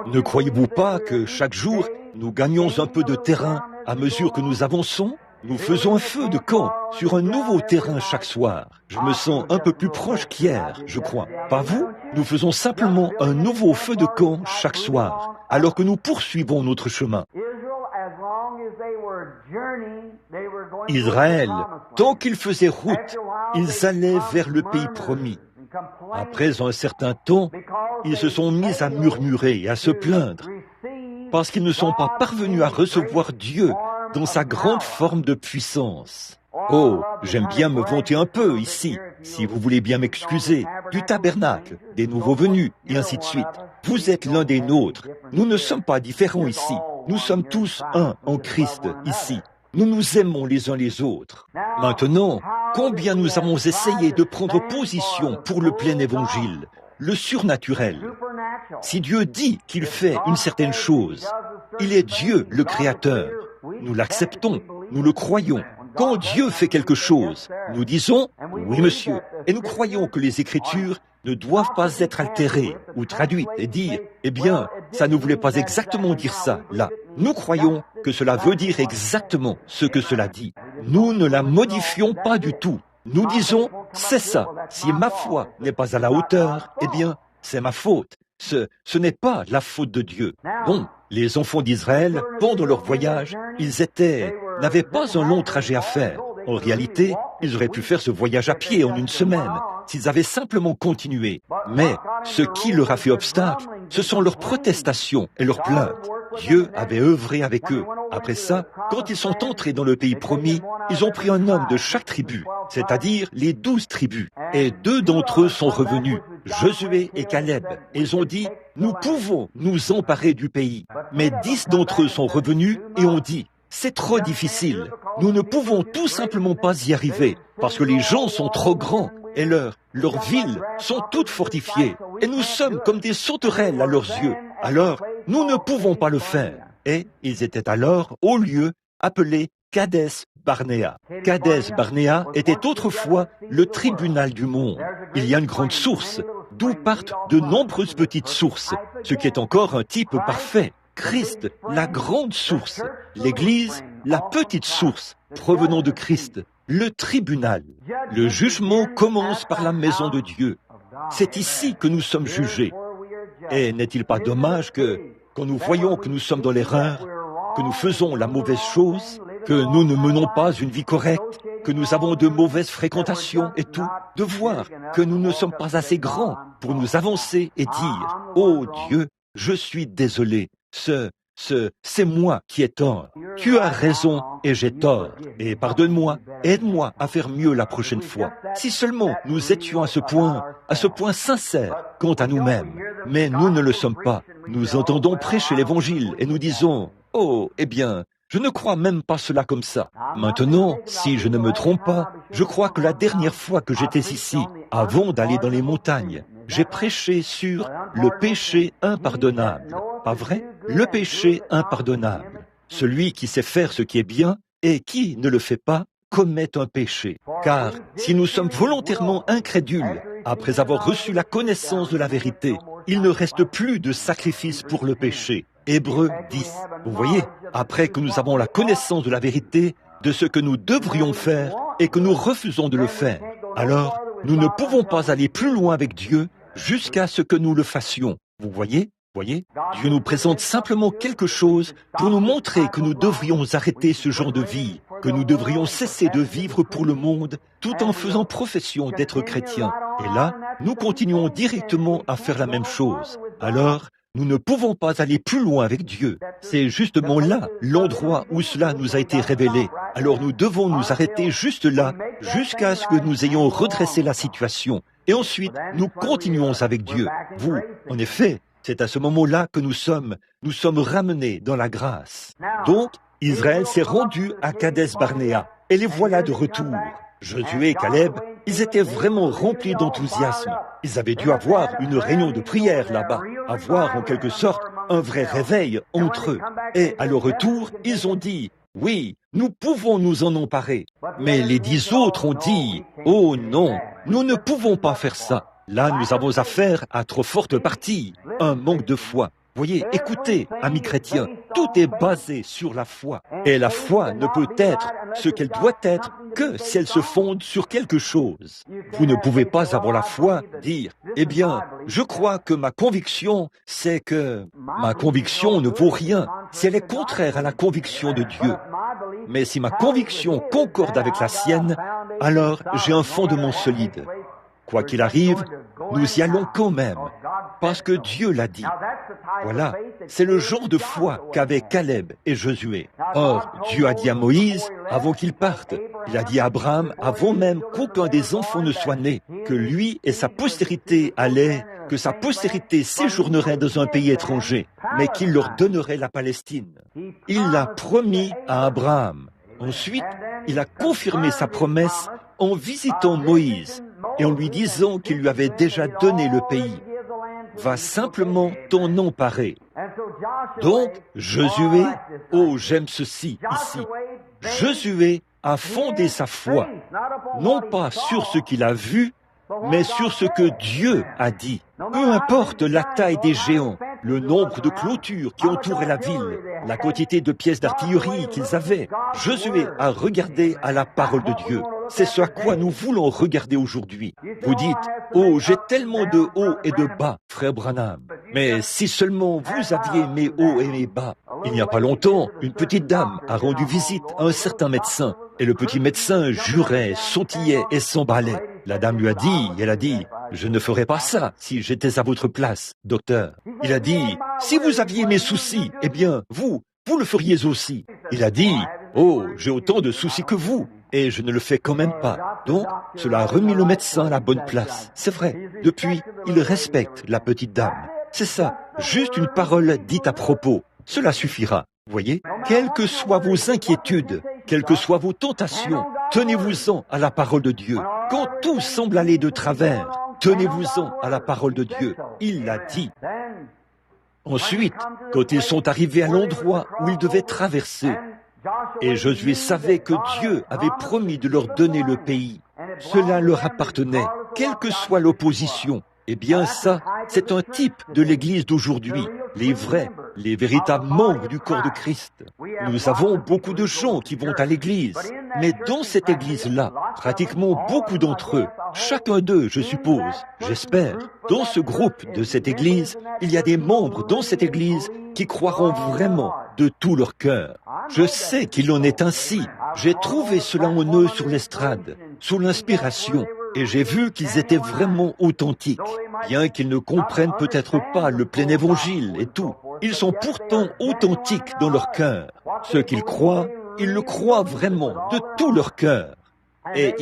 Ne croyez-vous pas que chaque jour, nous gagnons un peu de terrain à mesure que nous avançons? Nous faisons un feu de camp sur un nouveau terrain chaque soir. Je me sens un peu plus proche qu'hier, je crois. Pas vous? Nous faisons simplement un nouveau feu de camp chaque soir, alors que nous poursuivons notre chemin. Israël, tant qu'ils faisaient route, ils allaient vers le pays promis. Après un certain temps, ils se sont mis à murmurer et à se plaindre, parce qu'ils ne sont pas parvenus à recevoir Dieu dans sa grande forme de puissance. Oh, j'aime bien me vanter un peu ici, si vous voulez bien m'excuser, du tabernacle, des nouveaux venus, et ainsi de suite. Vous êtes l'un des nôtres. Nous ne sommes pas différents ici. Nous sommes tous un en Christ ici. Nous nous aimons les uns les autres. Maintenant, combien nous avons essayé de prendre position pour le plein évangile, le surnaturel. Si Dieu dit qu'il fait une certaine chose, il est Dieu le Créateur. Nous l'acceptons, nous le croyons. Quand Dieu fait quelque chose, nous disons « Oui, monsieur », et nous croyons que les Écritures ne doivent pas être altérées ou traduites et dire « Eh bien, ça ne voulait pas exactement dire ça, là ». Nous croyons que cela veut dire exactement ce que cela dit. Nous ne la modifions pas du tout. Nous disons « C'est ça. Si ma foi n'est pas à la hauteur, eh bien, c'est ma faute. Ce n'est pas la faute de Dieu. » Bon, les enfants d'Israël, pendant leur voyage, n'avaient pas un long trajet à faire. En réalité, ils auraient pu faire ce voyage à pied en une semaine, s'ils avaient simplement continué. Mais ce qui leur a fait obstacle, ce sont leurs protestations et leurs plaintes. Dieu avait œuvré avec eux. Après ça, quand ils sont entrés dans le pays promis, ils ont pris un homme de chaque tribu, c'est-à-dire les 12 tribus. Et 2 d'entre eux sont revenus, Josué et Caleb. Ils ont dit, nous pouvons nous emparer du pays. Mais 10 d'entre eux sont revenus et ont dit, c'est trop difficile. Nous ne pouvons tout simplement pas y arriver parce que les gens sont trop grands et leurs villes sont toutes fortifiées. Et nous sommes comme des sauterelles à leurs yeux. Alors, nous ne pouvons pas le faire. Et ils étaient alors au lieu appelé Kadès Barnéa. Kadès Barnéa était autrefois le tribunal du monde. Il y a une grande source, d'où partent de nombreuses petites sources, ce qui est encore un type parfait. Christ, la grande source. L'Église, la petite source, provenant de Christ. Le tribunal. Le jugement commence par la maison de Dieu. C'est ici que nous sommes jugés. Et n'est-il pas dommage que, quand nous voyons que nous sommes dans l'erreur, que nous faisons la mauvaise chose, que nous ne menons pas une vie correcte, que nous avons de mauvaises fréquentations et tout, de voir que nous ne sommes pas assez grands pour nous avancer et dire « Oh Dieu, je suis désolé, c'est moi qui ai tort. Tu as raison et j'ai tort. Et pardonne-moi, aide-moi à faire mieux la prochaine fois. » Si seulement nous étions à ce point sincère quant à nous-mêmes. Mais nous ne le sommes pas. Nous entendons prêcher l'Évangile et nous disons « Oh, eh bien, je ne crois même pas cela comme ça. » Maintenant, si je ne me trompe pas, je crois que la dernière fois que j'étais ici, avant d'aller dans les montagnes, j'ai prêché sur le péché impardonnable. Pas vrai? Le péché impardonnable. Celui qui sait faire ce qui est bien et qui ne le fait pas commet un péché. Car si nous sommes volontairement incrédules, après avoir reçu la connaissance de la vérité, il ne reste plus de sacrifice pour le péché. Hébreux 10. Vous voyez, après que nous avons la connaissance de la vérité, de ce que nous devrions faire et que nous refusons de le faire, alors nous ne pouvons pas aller plus loin avec Dieu jusqu'à ce que nous le fassions. Vous voyez? Dieu nous présente simplement quelque chose pour nous montrer que nous devrions arrêter ce genre de vie, que nous devrions cesser de vivre pour le monde tout en faisant profession d'être chrétiens. Et là, nous continuons directement à faire la même chose. Alors, nous ne pouvons pas aller plus loin avec Dieu. C'est justement là l'endroit où cela nous a été révélé. Alors nous devons nous arrêter juste là, jusqu'à ce que nous ayons redressé la situation. Et ensuite, nous continuons avec Dieu. Vous, en effet, c'est à ce moment-là que nous sommes ramenés dans la grâce. Donc, Israël s'est rendu à Kadès Barnéa, et les voilà de retour. Josué et Caleb, ils étaient vraiment remplis d'enthousiasme. Ils avaient dû avoir une réunion de prière là-bas, avoir en quelque sorte un vrai réveil entre eux. Et à leur retour, ils ont dit, oui, nous pouvons nous en emparer. Mais les 10 autres ont dit, oh non, nous ne pouvons pas faire ça. Là, nous avons affaire à trop forte partie, un manque de foi. Voyez, écoutez, amis chrétiens, tout est basé sur la foi. Et la foi ne peut être ce qu'elle doit être que si elle se fonde sur quelque chose. Vous ne pouvez pas avoir la foi, dire, eh bien, je crois que ma conviction, c'est que ma conviction ne vaut rien si elle est contraire à la conviction de Dieu. Mais si ma conviction concorde avec la sienne, alors j'ai un fondement solide. Quoi qu'il arrive, nous y allons quand même, parce que Dieu l'a dit. Voilà, c'est le genre de foi qu'avaient Caleb et Josué. Or, Dieu a dit à Moïse, avant qu'il parte, il a dit à Abraham, avant même qu'aucun des enfants ne soit né, que lui et sa postérité que sa postérité séjournerait dans un pays étranger, mais qu'il leur donnerait la Palestine. Il l'a promis à Abraham. Ensuite, il a confirmé sa promesse en visitant Moïse et en lui disant qu'il lui avait déjà donné le pays. Va simplement t'en emparer. Donc, Josué, oh j'aime ceci ici, Josué a fondé sa foi, non pas sur ce qu'il a vu, mais sur ce que Dieu a dit. Peu importe la taille des géants, le nombre de clôtures qui entouraient la ville, la quantité de pièces d'artillerie qu'ils avaient, Josué a regardé à la parole de Dieu. C'est ce à quoi nous voulons regarder aujourd'hui. Vous dites, oh, j'ai tellement de hauts et de bas, frère Branham. Mais si seulement vous aviez mes hauts et mes bas. Il n'y a pas longtemps, une petite dame a rendu visite à un certain médecin. Et le petit médecin jurait, sautillait et s'emballait. La dame lui a dit, je ne ferais pas ça si j'étais à votre place, docteur. Il a dit, si vous aviez mes soucis, eh bien, vous le feriez aussi. Il a dit, oh, j'ai autant de soucis que vous. Et je ne le fais quand même pas. Donc, cela a remis le médecin à la bonne place. C'est vrai. Depuis, il respecte la petite dame. C'est ça. Juste une parole dite à propos. Cela suffira. Voyez, quelles que soient vos inquiétudes, quelles que soient vos tentations, tenez-vous-en à la parole de Dieu. Quand tout semble aller de travers, tenez-vous-en à la parole de Dieu. Il l'a dit. Ensuite, quand ils sont arrivés à l'endroit où ils devaient traverser, et Josué savait que Dieu avait promis de leur donner le pays, cela leur appartenait, quelle que soit l'opposition. Eh bien ça, c'est un type de l'Église d'aujourd'hui, les vrais, les véritables membres du corps de Christ. Nous avons beaucoup de gens qui vont à l'église, mais dans cette église-là, pratiquement beaucoup d'entre eux, chacun d'eux, je suppose, j'espère, dans ce groupe de cette église, il y a des membres dans cette église qui croiront vraiment de tout leur cœur. Je sais qu'il en est ainsi. J'ai trouvé cela en eux sur l'estrade, sous l'inspiration, et j'ai vu qu'ils étaient vraiment authentiques, bien qu'ils ne comprennent peut-être pas le plein évangile et tout. Ils sont pourtant authentiques dans leur cœur. Ce qu'ils croient, ils le croient vraiment de tout leur cœur. Et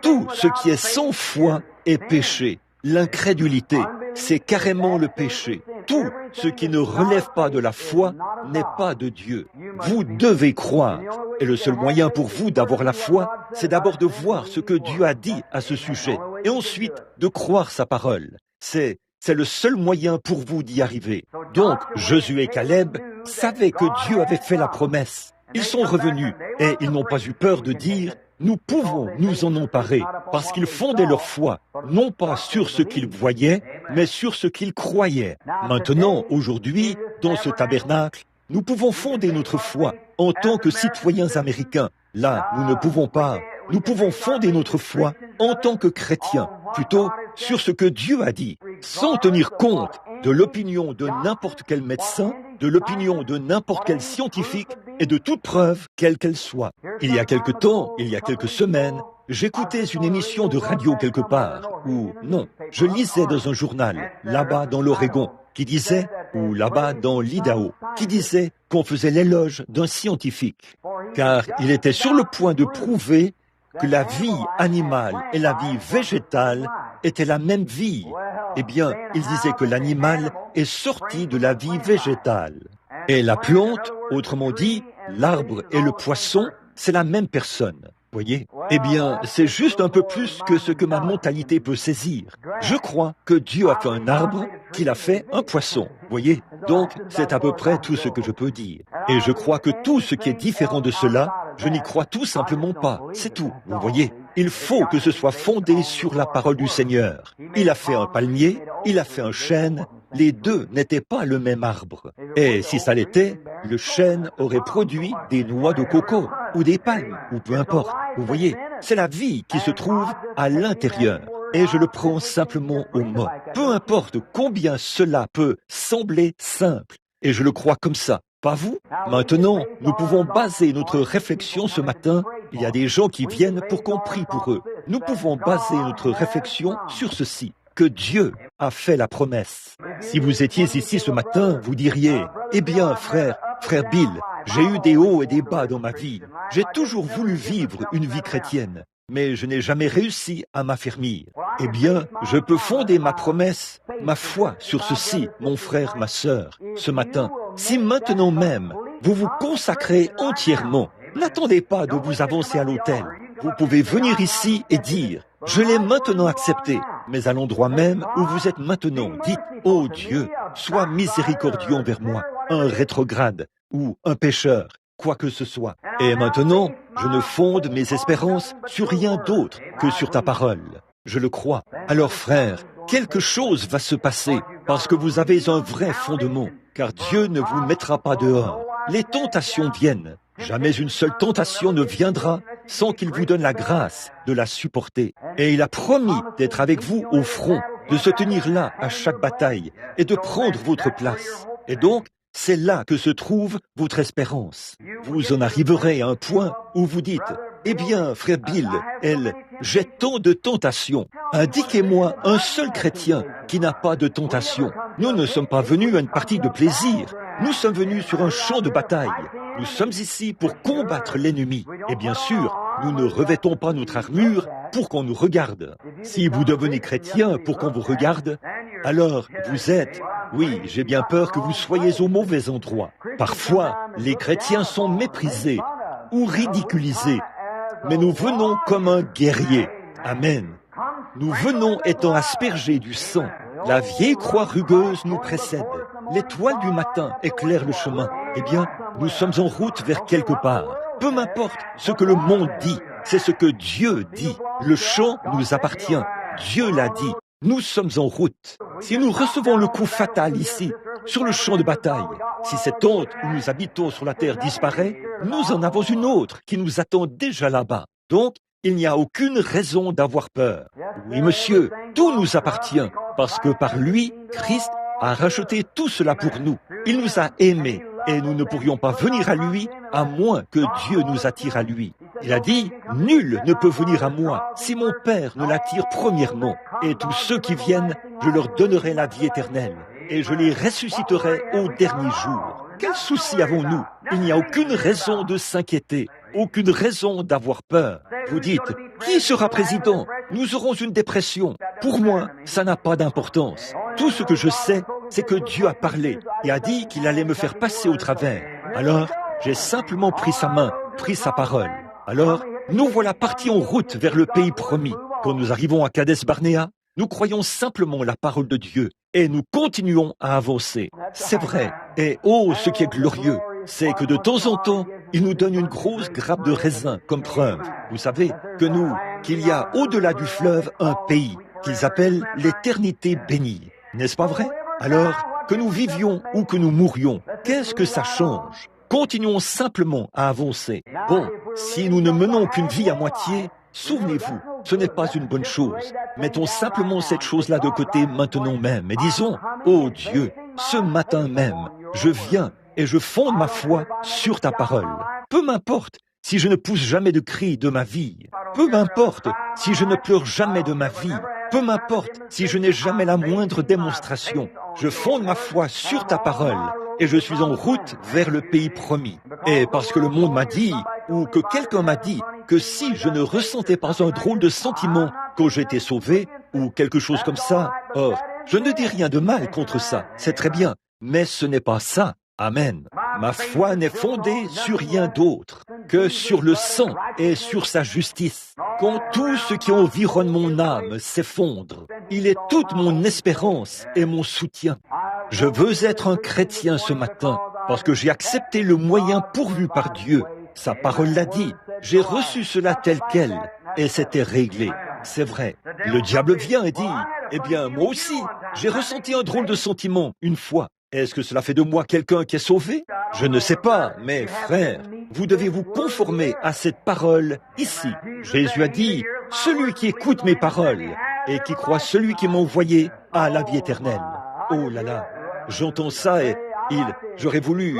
tout ce qui est sans foi est péché. L'incrédulité, c'est carrément le péché. Tout ce qui ne relève pas de la foi n'est pas de Dieu. Vous devez croire. Et le seul moyen pour vous d'avoir la foi, c'est d'abord de voir ce que Dieu a dit à ce sujet, et ensuite de croire sa parole. C'est le seul moyen pour vous d'y arriver. Donc, Josué et Caleb savaient que Dieu avait fait la promesse. Ils sont revenus, et ils n'ont pas eu peur de dire « Nous pouvons nous en emparer », parce qu'ils fondaient leur foi, non pas sur ce qu'ils voyaient, mais sur ce qu'ils croyaient. Maintenant, aujourd'hui, dans ce tabernacle, nous pouvons fonder notre foi en tant que citoyens américains. Là, nous ne pouvons pas. Nous pouvons fonder notre foi en tant que chrétiens, plutôt sur ce que Dieu a dit, sans tenir compte de l'opinion de n'importe quel médecin, de l'opinion de n'importe quel scientifique et de toute preuve, quelle qu'elle soit. Il y a quelque temps, il y a quelques semaines, j'écoutais une émission de radio quelque part, ou non, je lisais dans un journal, là-bas dans l'Oregon, qui disait, ou là-bas dans l'Idaho, qui disait qu'on faisait l'éloge d'un scientifique, car il était sur le point de prouver que la vie animale et la vie végétale étaient la même vie. Eh bien, il disait que l'animal est sorti de la vie végétale. Et la plante, autrement dit, l'arbre et le poisson, c'est la même personne. Voyez? Eh bien, c'est juste un peu plus que ce que ma mentalité peut saisir. Je crois que Dieu a fait un arbre, qu'il a fait un poisson. Voyez? Donc, c'est à peu près tout ce que je peux dire. Et je crois que tout ce qui est différent de cela, je n'y crois tout simplement pas. C'est tout. Vous voyez? Il faut que ce soit fondé sur la parole du Seigneur. Il a fait un palmier, il a fait un chêne. Les deux n'étaient pas le même arbre. Et si ça l'était, le chêne aurait produit des noix de coco, ou des palmes, ou peu importe. Vous voyez, c'est la vie qui se trouve à l'intérieur. Et je le prends simplement au mot. Peu importe combien cela peut sembler simple. Et je le crois comme ça. Pas vous? Maintenant, nous pouvons baser notre réflexion ce matin. Il y a des gens qui viennent pour qu'on prie pour eux. Nous pouvons baser notre réflexion sur ceci, que Dieu a fait la promesse. Si vous étiez ici ce matin, vous diriez, eh bien, frère Bill, j'ai eu des hauts et des bas dans ma vie. J'ai toujours voulu vivre une vie chrétienne, mais je n'ai jamais réussi à m'affermir. Eh bien, je peux fonder ma promesse, ma foi sur ceci, mon frère, ma sœur, ce matin. Si maintenant même, vous vous consacrez entièrement, n'attendez pas de vous avancer à l'autel. Vous pouvez venir ici et dire, je l'ai maintenant accepté, mais à l'endroit même où vous êtes maintenant, dites, ô Dieu, sois miséricordieux envers moi, un rétrograde ou un pécheur, quoi que ce soit. Et maintenant, je ne fonde mes espérances sur rien d'autre que sur ta parole. Je le crois. Alors frère, quelque chose va se passer parce que vous avez un vrai fondement, car Dieu ne vous mettra pas dehors. Les tentations viennent. Jamais une seule tentation ne viendra sans qu'il vous donne la grâce de la supporter. Et il a promis d'être avec vous au front, de se tenir là à chaque bataille et de prendre votre place. Et donc, c'est là que se trouve votre espérance. Vous en arriverez à un point où vous dites, eh bien, frère Bill, j'ai tant de tentations. Indiquez-moi un seul chrétien qui n'a pas de tentation. Nous ne sommes pas venus à une partie de plaisir. Nous sommes venus sur un champ de bataille. Nous sommes ici pour combattre l'ennemi. Et bien sûr, nous ne revêtons pas notre armure pour qu'on nous regarde. Si vous devenez chrétien pour qu'on vous regarde, alors vous êtes, oui, j'ai bien peur que vous soyez au mauvais endroit. Parfois, les chrétiens sont méprisés ou ridiculisés, mais nous venons comme un guerrier. Amen. Nous venons étant aspergés du sang. La vieille croix rugueuse nous précède. L'étoile du matin éclaire le chemin. Eh bien, nous sommes en route vers quelque part. Peu m'importe ce que le monde dit, c'est ce que Dieu dit. Le champ nous appartient. Dieu l'a dit. Nous sommes en route. Si nous recevons le coup fatal ici, sur le champ de bataille. Si cette tente où nous habitons sur la terre disparaît, nous en avons une autre qui nous attend déjà là-bas. Donc, il n'y a aucune raison d'avoir peur. Oui, monsieur, tout nous appartient, parce que par lui, Christ a racheté tout cela pour nous. Il nous a aimés, et nous ne pourrions pas venir à lui à moins que Dieu nous attire à lui. Il a dit, « Nul ne peut venir à moi si mon Père ne l'attire premièrement. Et tous ceux qui viennent, je leur donnerai la vie éternelle, et je les ressusciterai au dernier jour. » Quel souci avons-nous? Il n'y a aucune raison de s'inquiéter, aucune raison d'avoir peur. Vous dites, qui sera président? Nous aurons une dépression. Pour moi, ça n'a pas d'importance. Tout ce que je sais, c'est que Dieu a parlé et a dit qu'il allait me faire passer au travers. Alors, j'ai simplement pris sa main, pris sa parole. Alors, nous voilà partis en route vers le pays promis. Quand nous arrivons à Kadesh Barnéa, nous croyons simplement la parole de Dieu et nous continuons à avancer. C'est vrai. Et oh, ce qui est glorieux, c'est que de temps en temps, il nous donne une grosse grappe de raisin comme preuve. Vous savez qu'il y a au-delà du fleuve un pays qu'ils appellent l'éternité bénie. N'est-ce pas vrai? Alors, que nous vivions ou que nous mourions, qu'est-ce que ça change? Continuons simplement à avancer. Bon, si nous ne menons qu'une vie à moitié, souvenez-vous, ce n'est pas une bonne chose. Mettons simplement cette chose-là de côté maintenant même et disons, « Oh Dieu, ce matin même, je viens et je fonde ma foi sur ta parole. Peu m'importe si je ne pousse jamais de cri de ma vie. Peu m'importe si je ne pleure jamais de ma vie. Peu m'importe si je n'ai jamais la moindre démonstration. Je fonde ma foi sur ta parole. Et je suis en route vers le pays promis. Et parce que le monde m'a dit, ou que quelqu'un m'a dit, que si je ne ressentais pas un drôle de sentiment quand j'étais sauvé, ou quelque chose comme ça, or, je ne dis rien de mal contre ça, c'est très bien, mais ce n'est pas ça. Amen. Ma foi n'est fondée sur rien d'autre que sur le sang et sur sa justice. Quand tout ce qui environne mon âme s'effondre, il est toute mon espérance et mon soutien. Je veux être un chrétien ce matin parce que j'ai accepté le moyen pourvu par Dieu. Sa parole l'a dit. J'ai reçu cela tel quel et c'était réglé. C'est vrai. Le diable vient et dit, « Eh bien, moi aussi, j'ai ressenti un drôle de sentiment une fois. Est-ce que cela fait de moi quelqu'un qui est sauvé? Je ne sais pas, mais frère, vous devez vous conformer à cette parole ici. Jésus a dit, « Celui qui écoute mes paroles et qui croit celui qui m'a envoyé a la vie éternelle. » Oh là là, j'entends ça et j'aurais voulu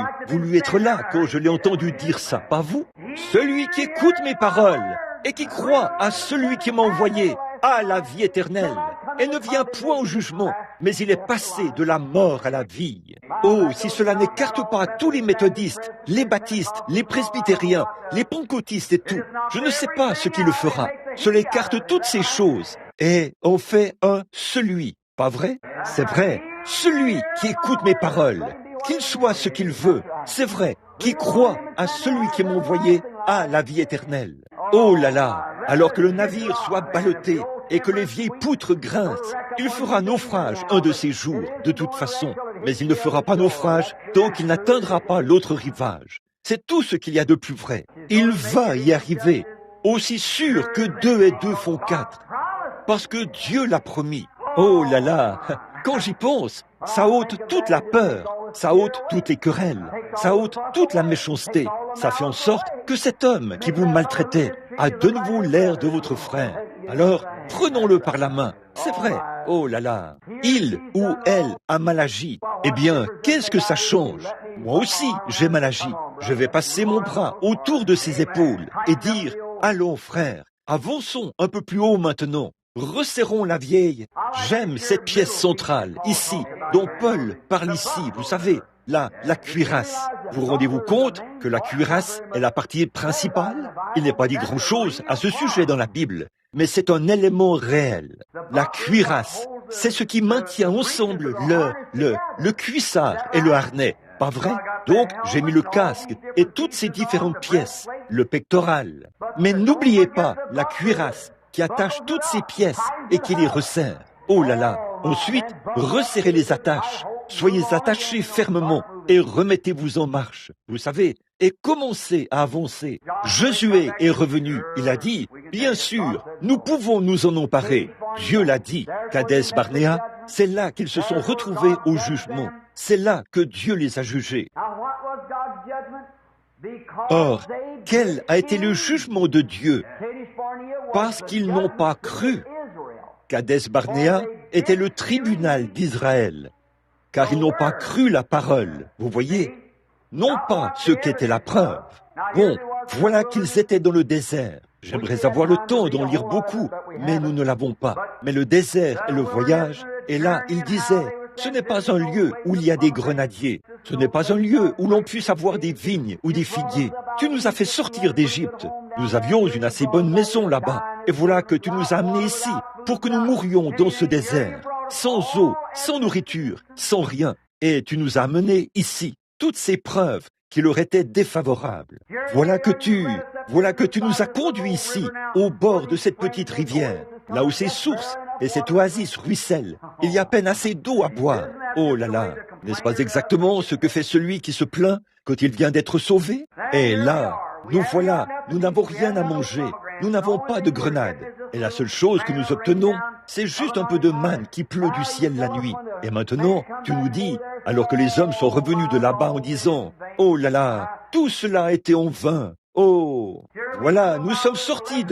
être là quand je l'ai entendu dire ça, pas vous? Celui qui écoute mes paroles et qui croit à celui qui m'a envoyé a la vie éternelle et ne vient point au jugement, mais il est passé de la mort à la vie. Oh, si cela n'écarte pas tous les méthodistes, les baptistes, les presbytériens, les pentecôtistes et tout, je ne sais pas ce qui le fera. Cela écarte toutes ces choses et on fait un celui, pas vrai? C'est vrai, celui qui écoute mes paroles, qu'il soit ce qu'il veut, c'est vrai, qui croit à celui qui m'a envoyé a la vie éternelle. Oh là là, alors que le navire soit ballotté et que les vieilles poutres grincent, il fera naufrage un de ces jours, de toute façon, mais il ne fera pas naufrage tant qu'il n'atteindra pas l'autre rivage. C'est tout ce qu'il y a de plus vrai. Il va y arriver, aussi sûr que 2 et 2 font 4, parce que Dieu l'a promis. Oh là là, quand j'y pense, ça ôte toute la peur, ça ôte toutes les querelles, ça ôte toute la méchanceté. Ça fait en sorte que cet homme qui vous maltraitait a de nouveau l'air de votre frère. Alors, prenons-le par la main. C'est vrai. Oh là là. Il ou elle a mal agi. Eh bien, qu'est-ce que ça change? Moi aussi, j'ai mal agi. Je vais passer mon bras autour de ses épaules et dire, « Allons, frère, avançons un peu plus haut maintenant. Resserrons la vieille. » J'aime cette pièce centrale, ici, dont Paul parle ici, vous savez, la cuirasse. Vous rendez-vous compte que la cuirasse est la partie principale? Il n'est pas dit grand-chose à ce sujet dans la Bible, mais c'est un élément réel. La cuirasse, c'est ce qui maintient ensemble le cuissard et le harnais, pas vrai? Donc, j'ai mis le casque et toutes ces différentes pièces, le pectoral. Mais n'oubliez pas la cuirasse qui attache toutes ces pièces et qui les resserre. Oh là là! Ensuite, resserrez les attaches. Soyez attachés fermement et remettez-vous en marche. Vous savez, et commencez à avancer. Josué est revenu. Il a dit, bien sûr, nous pouvons nous en emparer. Dieu l'a dit. Kadesh Barnéa, c'est là qu'ils se sont retrouvés au jugement. c'est là que Dieu les a jugés. Or, quel a été le jugement de Dieu? Parce qu'ils n'ont pas cru qu'Hadès Barnéa était le tribunal d'Israël, car ils n'ont pas cru la parole, vous voyez, non pas ce qu'était la preuve. Bon, voilà qu'ils étaient dans le désert. J'aimerais avoir le temps d'en lire beaucoup, mais nous ne l'avons pas. Mais le désert et le voyage, et là, il disait, ce n'est pas un lieu où il y a des grenadiers, ce n'est pas un lieu où l'on puisse avoir des vignes ou des figuiers. Tu nous as fait sortir d'Égypte. Nous avions une assez bonne maison là-bas, et voilà que tu nous as amenés ici pour que nous mourions dans ce désert, sans eau, sans nourriture, sans rien. Et tu nous as amenés ici, toutes ces preuves qui leur étaient défavorables. Voilà que tu nous as conduits ici, au bord de cette petite rivière, là où ces sources et cette oasis ruissellent. Il y a à peine assez d'eau à boire. Oh là là, n'est-ce pas exactement ce que fait celui qui se plaint quand il vient d'être sauvé? Et là, nous voilà, nous n'avons rien à manger, nous n'avons pas de grenades. Et la seule chose que nous obtenons, c'est juste un peu de manne qui pleut du ciel la nuit. Et maintenant, tu nous dis, alors que les hommes sont revenus de là-bas en disant, oh là là, tout cela a été en vain. Oh, voilà, nous sommes sortis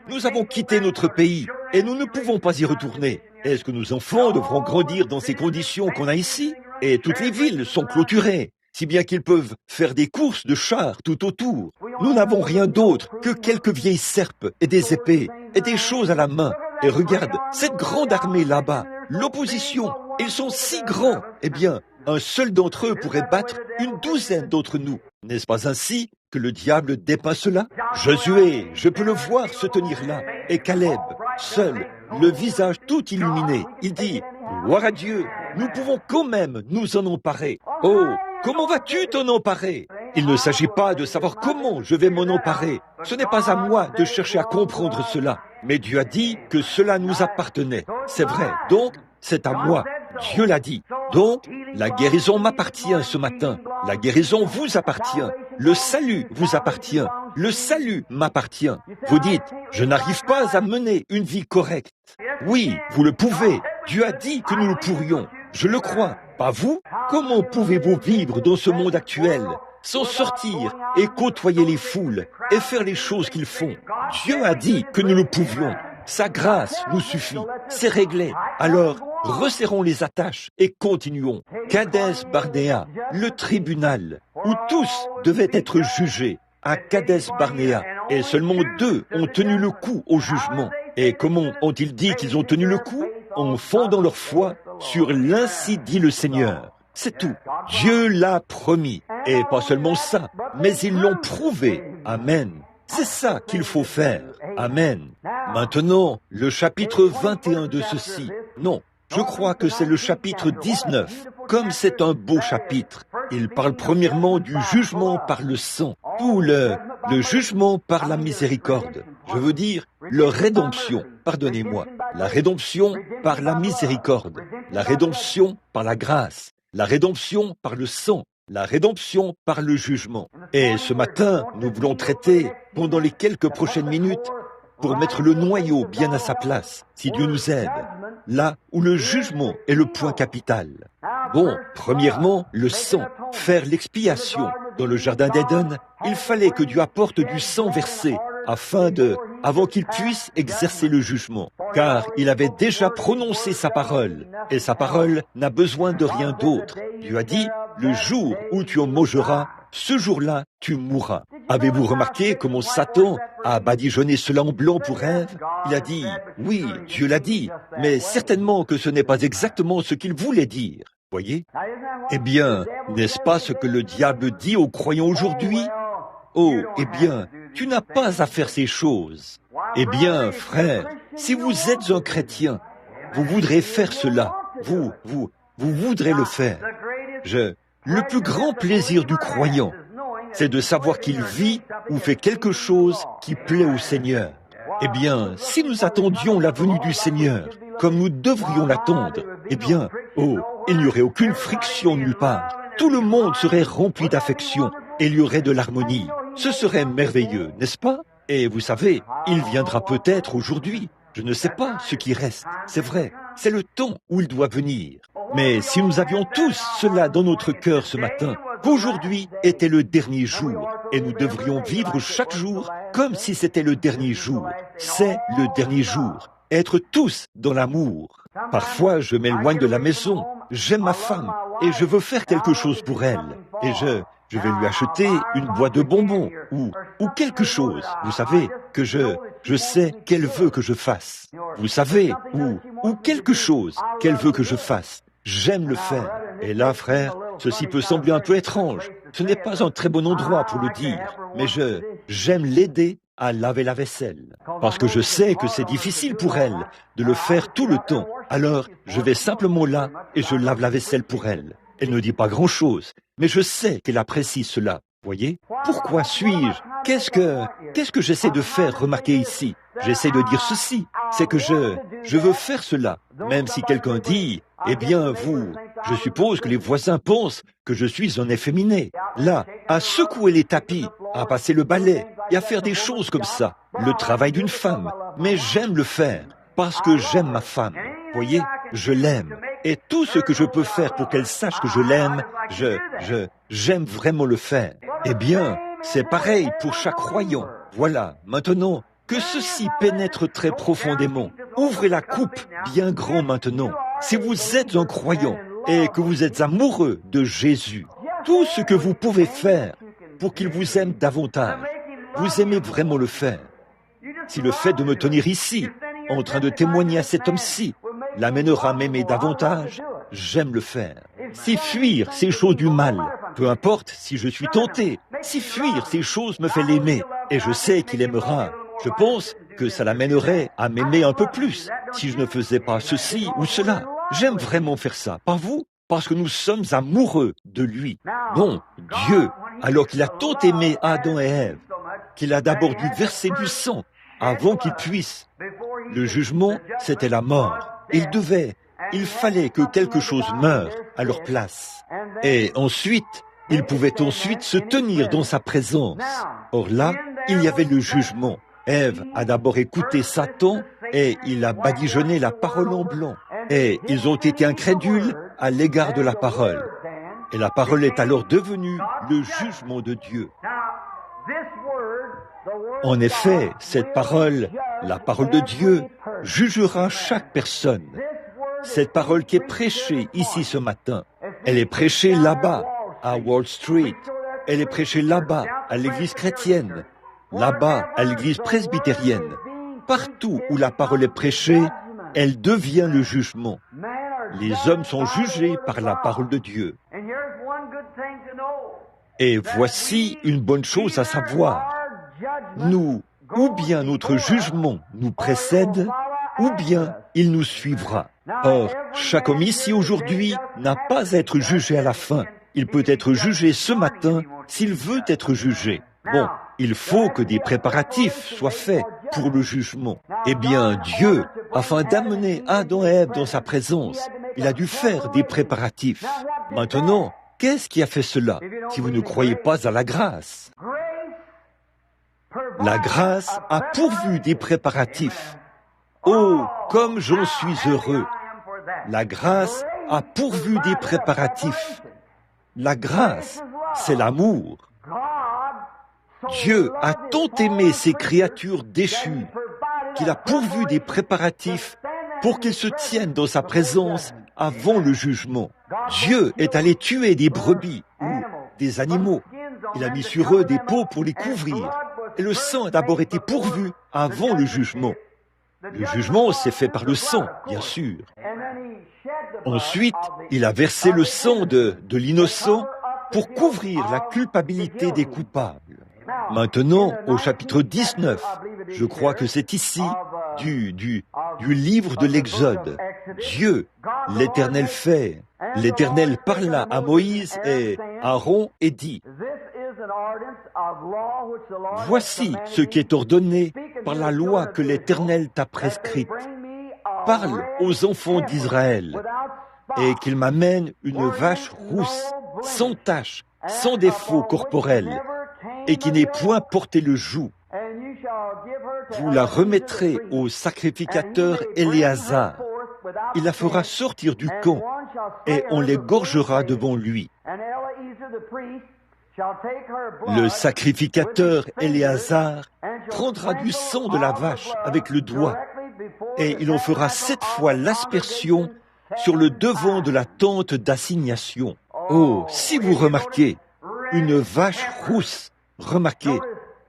nous avons quitté notre pays et nous ne pouvons pas y retourner. Est-ce que nos enfants devront grandir dans ces conditions qu'on a ici? Et toutes les villes sont clôturées, si bien qu'ils peuvent faire des courses de chars tout autour. Nous n'avons rien d'autre que quelques vieilles serpes et des épées et des choses à la main. Et regarde, cette grande armée là-bas, l'opposition, ils sont si grands. Eh bien, un seul d'entre eux pourrait battre une douzaine d'entre nous. N'est-ce pas ainsi que le diable dépeint cela? Josué, je peux le voir se tenir là, et Caleb, seul, le visage tout illuminé, il dit, gloire à Dieu, nous pouvons quand même nous en emparer. Oh, comment vas-tu t'en emparer? Il ne s'agit pas de savoir comment je vais m'en emparer. Ce n'est pas à moi de chercher à comprendre cela. Mais Dieu a dit que cela nous appartenait. C'est vrai, donc c'est à moi. Dieu l'a dit. Donc, la guérison m'appartient ce matin. La guérison vous appartient. Le salut vous appartient. Le salut m'appartient. Vous dites, je n'arrive pas à mener une vie correcte. Oui, vous le pouvez. Dieu a dit que nous le pourrions. Je le crois. Pas vous? Comment pouvez-vous vivre dans ce monde actuel sans sortir et côtoyer les foules et faire les choses qu'ils font? Dieu a dit que nous le pouvions. Sa grâce nous suffit. C'est réglé. Alors, resserrons les attaches et continuons. Kadès Barnéa, le tribunal, où tous devaient être jugés, à Kadès Barnéa, et seulement 2 ont tenu le coup au jugement. Et comment ont-ils dit qu'ils ont tenu le coup? En fondant leur foi sur l'Ainsi dit le Seigneur. C'est tout. Dieu l'a promis. Et pas seulement ça, mais ils l'ont prouvé. Amen. C'est ça qu'il faut faire. Amen. Maintenant, le chapitre 21 de ceci. Non, je crois que c'est le chapitre 19. Comme c'est un beau chapitre, il parle premièrement du jugement par le sang, ou le jugement par la miséricorde. Je veux dire, la rédemption, pardonnez-moi, la rédemption par la miséricorde, la rédemption par la grâce, la rédemption par le sang, la rédemption par le jugement. Et ce matin, nous voulons traiter, pendant les quelques prochaines minutes, pour mettre le noyau bien à sa place, si Dieu nous aide, là où le jugement est le point capital. Bon, premièrement, le sang, faire l'expiation. Dans le jardin d'Éden, il fallait que Dieu apporte du sang versé, avant qu'il puisse exercer le jugement, car il avait déjà prononcé sa parole, et sa parole n'a besoin de rien d'autre. Dieu a dit, le jour où tu en mangeras, ce jour-là, tu mourras. Avez-vous remarqué comment Satan a badigeonné cela en blanc pour Ève? Il a dit, oui, Dieu l'a dit, mais certainement que ce n'est pas exactement ce qu'il voulait dire. Voyez? Eh bien, n'est-ce pas ce que le diable dit aux croyants aujourd'hui? Oh, eh bien, tu n'as pas à faire ces choses. Eh bien, frère, si vous êtes un chrétien, vous voudrez faire cela. Vous voudrez le faire. Le plus grand plaisir du croyant, c'est de savoir qu'il vit ou fait quelque chose qui plaît au Seigneur. Eh bien, si nous attendions la venue du Seigneur, comme nous devrions l'attendre, eh bien, oh, il n'y aurait aucune friction nulle part. Tout le monde serait rempli d'affection et il y aurait de l'harmonie. Ce serait merveilleux, n'est-ce pas? Et vous savez, il viendra peut-être aujourd'hui. Je ne sais pas ce qui reste. C'est vrai, c'est le temps où il doit venir. Mais si nous avions tous cela dans notre cœur ce matin, qu'aujourd'hui était le dernier jour, et nous devrions vivre chaque jour comme si c'était le dernier jour. C'est le dernier jour. Être tous dans l'amour. Parfois, je m'éloigne de la maison. J'aime ma femme et je veux faire quelque chose pour elle. Et je vais lui acheter une boîte de bonbons ou quelque chose, vous savez, que je sais qu'elle veut que je fasse. Vous savez, ou quelque chose qu'elle veut que je fasse. J'aime le faire. Et là, frère, ceci peut sembler un peu étrange. Ce n'est pas un très bon endroit pour le dire, mais j'aime l'aider à laver la vaisselle. Parce que je sais que c'est difficile pour elle de le faire tout le temps. Alors, je vais simplement là et je lave la vaisselle pour elle. Elle ne dit pas grand-chose, mais je sais qu'elle apprécie cela. Voyez? Pourquoi suis-je? Qu'est-ce que j'essaie de faire remarquer ici? J'essaie de dire ceci, c'est que je veux faire cela. Même si quelqu'un dit, eh bien, je suppose que les voisins pensent que je suis un efféminé. Là, à secouer les tapis, à passer le balai et à faire des choses comme ça. Le travail d'une femme. Mais j'aime le faire parce que j'aime ma femme. Voyez, je l'aime. Et tout ce que je peux faire pour qu'elle sache que je l'aime, j'aime vraiment le faire. Eh bien, c'est pareil pour chaque croyant. Voilà, maintenant, que ceci pénètre très profondément. Ouvrez la coupe bien grand maintenant. Si vous êtes un croyant et que vous êtes amoureux de Jésus, tout ce que vous pouvez faire pour qu'il vous aime davantage, vous aimez vraiment le faire. Si le fait de me tenir ici, en train de témoigner à cet homme-ci, l'amènera à m'aimer davantage, j'aime le faire. Si fuir ces choses du mal, peu importe si je suis tenté, si fuir ces choses me fait l'aimer, et je sais qu'il aimera, je pense que ça l'amènerait à m'aimer un peu plus, si je ne faisais pas ceci ou cela. J'aime vraiment faire ça, pas vous? Parce que nous sommes amoureux de lui. Bon, Dieu, alors qu'il a tant aimé Adam et Ève, qu'il a d'abord dû verser du sang avant qu'il puisse. Le jugement, c'était la mort. Il fallait que quelque chose meure à leur place. Et ensuite, ils pouvaient ensuite se tenir dans sa présence. Or là, il y avait le jugement. Ève a d'abord écouté Satan et il a badigeonné la parole en blanc. Et ils ont été incrédules à l'égard de la parole. Et la parole est alors devenue le jugement de Dieu. En effet, cette parole, la parole de Dieu, jugera chaque personne. Cette parole qui est prêchée ici ce matin, elle est prêchée là-bas, à Wall Street. Elle est prêchée là-bas, à l'église chrétienne. Là-bas, à l'église presbytérienne. Partout où la parole est prêchée, elle devient le jugement. Les hommes sont jugés par la parole de Dieu. Et voici une bonne chose à savoir. Nous, ou bien notre jugement nous précède, ou bien il nous suivra. Or, chaque homme ici aujourd'hui n'a pas à être jugé à la fin. Il peut être jugé ce matin s'il veut être jugé. Bon, il faut que des préparatifs soient faits pour le jugement. Eh bien, Dieu, afin d'amener Adam et Ève dans sa présence, il a dû faire des préparatifs. Maintenant, qu'est-ce qui a fait cela, si vous ne croyez pas à la grâce? La grâce a pourvu des préparatifs. Oh, comme j'en suis heureux! La grâce a pourvu des préparatifs. La grâce, c'est l'amour. Dieu a tant aimé ces créatures déchues qu'il a pourvu des préparatifs pour qu'ils se tiennent dans sa présence avant le jugement. Dieu est allé tuer des brebis ou des animaux. Il a mis sur eux des peaux pour les couvrir. Et le sang a d'abord été pourvu avant le jugement. Le jugement s'est fait par le sang, bien sûr. Ensuite, il a versé le sang de l'innocent pour couvrir la culpabilité des coupables. Maintenant, au chapitre 19, je crois que c'est ici, du livre de l'Exode, Dieu, l'Éternel fait. L'Éternel parla à Moïse et Aaron et dit, « Voici ce qui est ordonné par la loi que l'Éternel t'a prescrite. Parle aux enfants d'Israël et qu'ils m'amènent une vache rousse, sans tache, sans défaut corporel, et qui n'ait point porté le joug. Vous la remettrez au sacrificateur Éléazar, il la fera sortir du camp, et on l'égorgera devant lui. Le sacrificateur Éléazar prendra du sang de la vache avec le doigt, et il en fera 7 fois l'aspersion sur le devant de la tente d'assignation. Oh, si vous remarquez, une vache rousse, remarquez,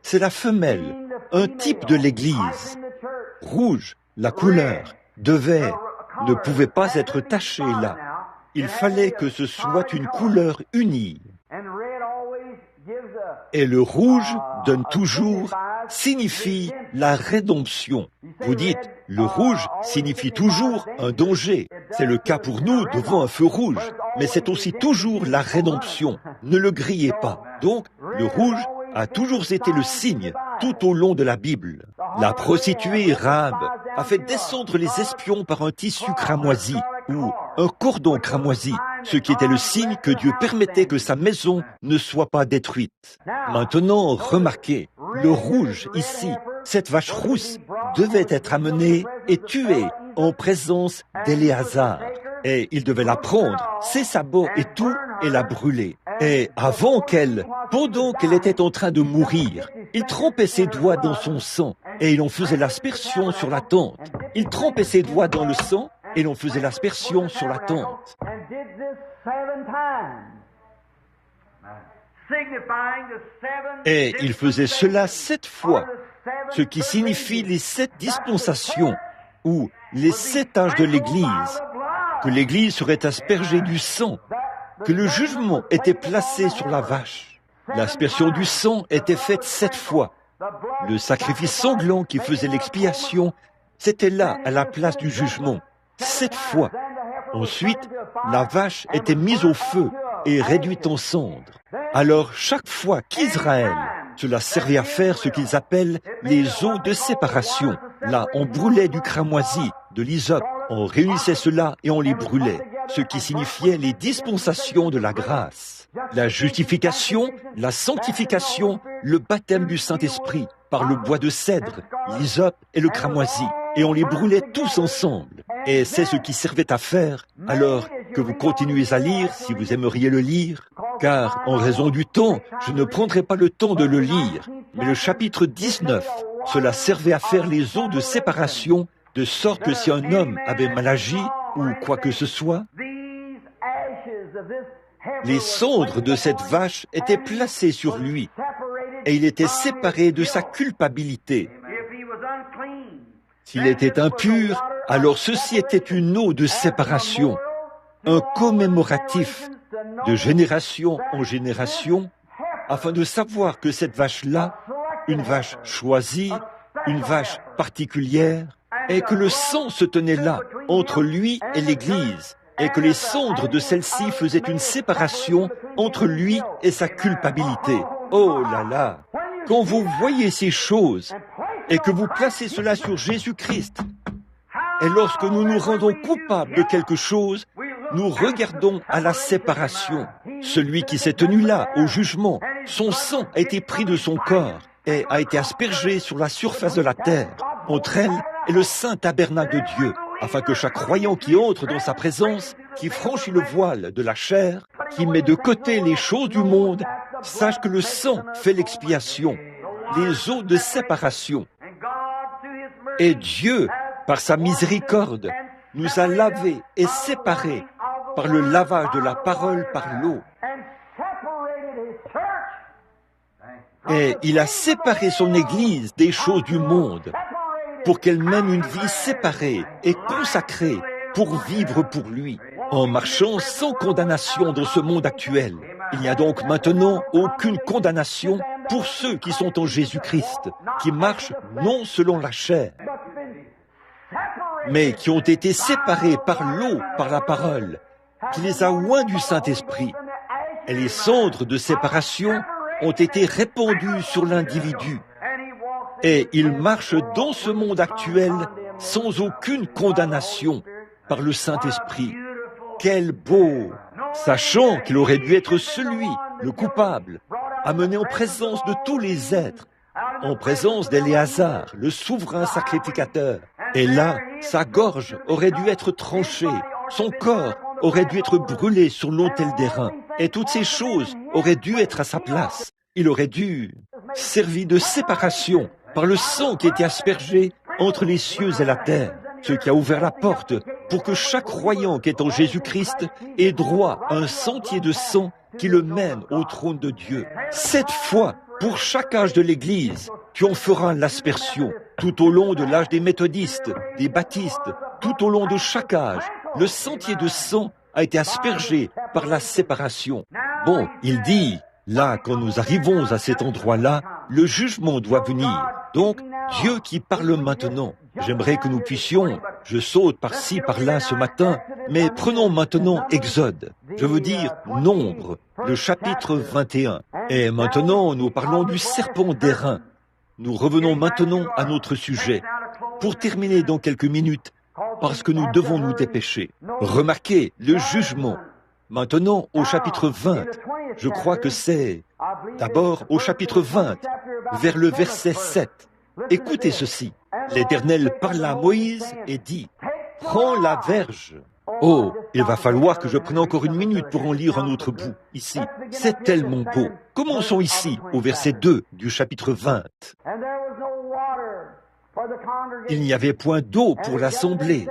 c'est la femelle, un type de l'Église. Rouge, la couleur, ne pouvait pas être tachée là. Il fallait que ce soit une couleur unie. Et le rouge donne toujours, signifie la rédemption. Vous dites, le rouge signifie toujours un danger. C'est le cas pour nous devant un feu rouge. Mais c'est aussi toujours la rédemption. Ne le grillez pas. Donc, le rouge a toujours été le signe tout au long de la Bible. La prostituée Rahab a fait descendre les espions par un tissu cramoisi ou un cordon cramoisi, ce qui était le signe que Dieu permettait que sa maison ne soit pas détruite. Maintenant, remarquez, le rouge ici, cette vache rousse, devait être amenée et tuée en présence d'Éléazar. Et il devait la prendre, ses sabots et tout, et la brûler. Et pendant qu'elle était en train de mourir, il trempait ses doigts dans son sang, et il en faisait l'aspersion sur la tente. Il trempait ses doigts dans le sang, et l'on faisait l'aspersion sur la tente. Et il faisait cela 7 fois, ce qui signifie les 7 dispensations, ou les 7 âges de l'Église, que l'Église serait aspergée du sang, que le jugement était placé sur la vache. L'aspersion du sang était faite 7 fois. Le sacrifice sanglant qui faisait l'expiation, c'était là, à la place du jugement, 7 fois. Ensuite, la vache était mise au feu et réduite en cendres. Alors, chaque fois qu'Israël, cela servait à faire ce qu'ils appellent les eaux de séparation. Là, on brûlait du cramoisi, de l'hysope, on réunissait cela et on les brûlait, ce qui signifiait les dispensations de la grâce. La justification, la sanctification, le baptême du Saint-Esprit, par le bois de cèdre, l'hysope et le cramoisi. Et on les brûlait tous ensemble. Et c'est ce qui servait à faire, alors que vous continuez à lire, si vous aimeriez le lire, car en raison du temps, je ne prendrai pas le temps de le lire. Mais le chapitre 19, cela servait à faire les eaux de séparation, de sorte que si un homme avait mal agi, ou quoi que ce soit, les cendres de cette vache étaient placées sur lui, et il était séparé de sa culpabilité. S'il était impur, alors ceci était une eau de séparation, un commémoratif de génération en génération, afin de savoir que cette vache-là, une vache choisie, une vache particulière, et que le sang se tenait là, entre lui et l'Église, et que les cendres de celle-ci faisaient une séparation entre lui et sa culpabilité. Oh là là! Quand vous voyez ces choses, et que vous placez cela sur Jésus-Christ, et lorsque nous nous rendons coupables de quelque chose, nous regardons à la séparation. Celui qui s'est tenu là, au jugement, son sang a été pris de son corps et a été aspergé sur la surface de la terre, entre elle et le saint tabernacle de Dieu, afin que chaque croyant qui entre dans sa présence, qui franchit le voile de la chair, qui met de côté les choses du monde, sache que le sang fait l'expiation, les eaux de séparation. Et Dieu, par sa miséricorde, nous a lavés et séparés par le lavage de la parole par l'eau. Et il a séparé son Église des choses du monde pour qu'elle mène une vie séparée et consacrée pour vivre pour lui, en marchant sans condamnation dans ce monde actuel. Il n'y a donc maintenant aucune condamnation pour ceux qui sont en Jésus-Christ, qui marchent non selon la chair, mais qui ont été séparés par l'eau, par la parole, qui les a oints du Saint-Esprit. Et les cendres de séparation ont été répandues sur l'individu. Et il marche dans ce monde actuel sans aucune condamnation par le Saint-Esprit. Quel beau! Sachant qu'il aurait dû être celui, le coupable, amené en présence de tous les êtres, en présence d'Éléazar, le souverain sacrificateur, Et là, sa gorge aurait dû être tranchée, son corps aurait dû être brûlé sur l'autel d'airain, et toutes ces choses auraient dû être à sa place. Il aurait dû servir de séparation par le sang qui était aspergé entre les cieux et la terre, ce qui a ouvert la porte pour que chaque croyant qui est en Jésus-Christ ait droit à un sentier de sang qui le mène au trône de Dieu. 7 fois pour chaque âge de l'Église, tu en feras l'aspersion tout au long de l'âge des méthodistes, des baptistes, tout au long de chaque âge. Le sentier de sang a été aspergé par la séparation. Bon, il dit, là, quand nous arrivons à cet endroit-là, le jugement doit venir. Donc, Dieu qui parle maintenant. J'aimerais que nous puissions, je saute par-ci, par-là ce matin, mais prenons maintenant Exode. Je veux dire Nombre, le chapitre 21. Et maintenant, nous parlons du serpent d'airain. Nous revenons maintenant à notre sujet. Pour terminer dans quelques minutes, parce que nous devons nous dépêcher. Remarquez le jugement. Maintenant, au chapitre 20, je crois que c'est d'abord au chapitre 20, vers le verset 7. Écoutez ceci. L'Éternel parla à Moïse et dit, « Prends la verge. » Oh, il va falloir que je prenne encore une minute pour en lire un autre bout, ici. C'est tellement beau. Commençons ici, au verset 2 du chapitre 20. Il n'y avait point d'eau pour l'assemblée,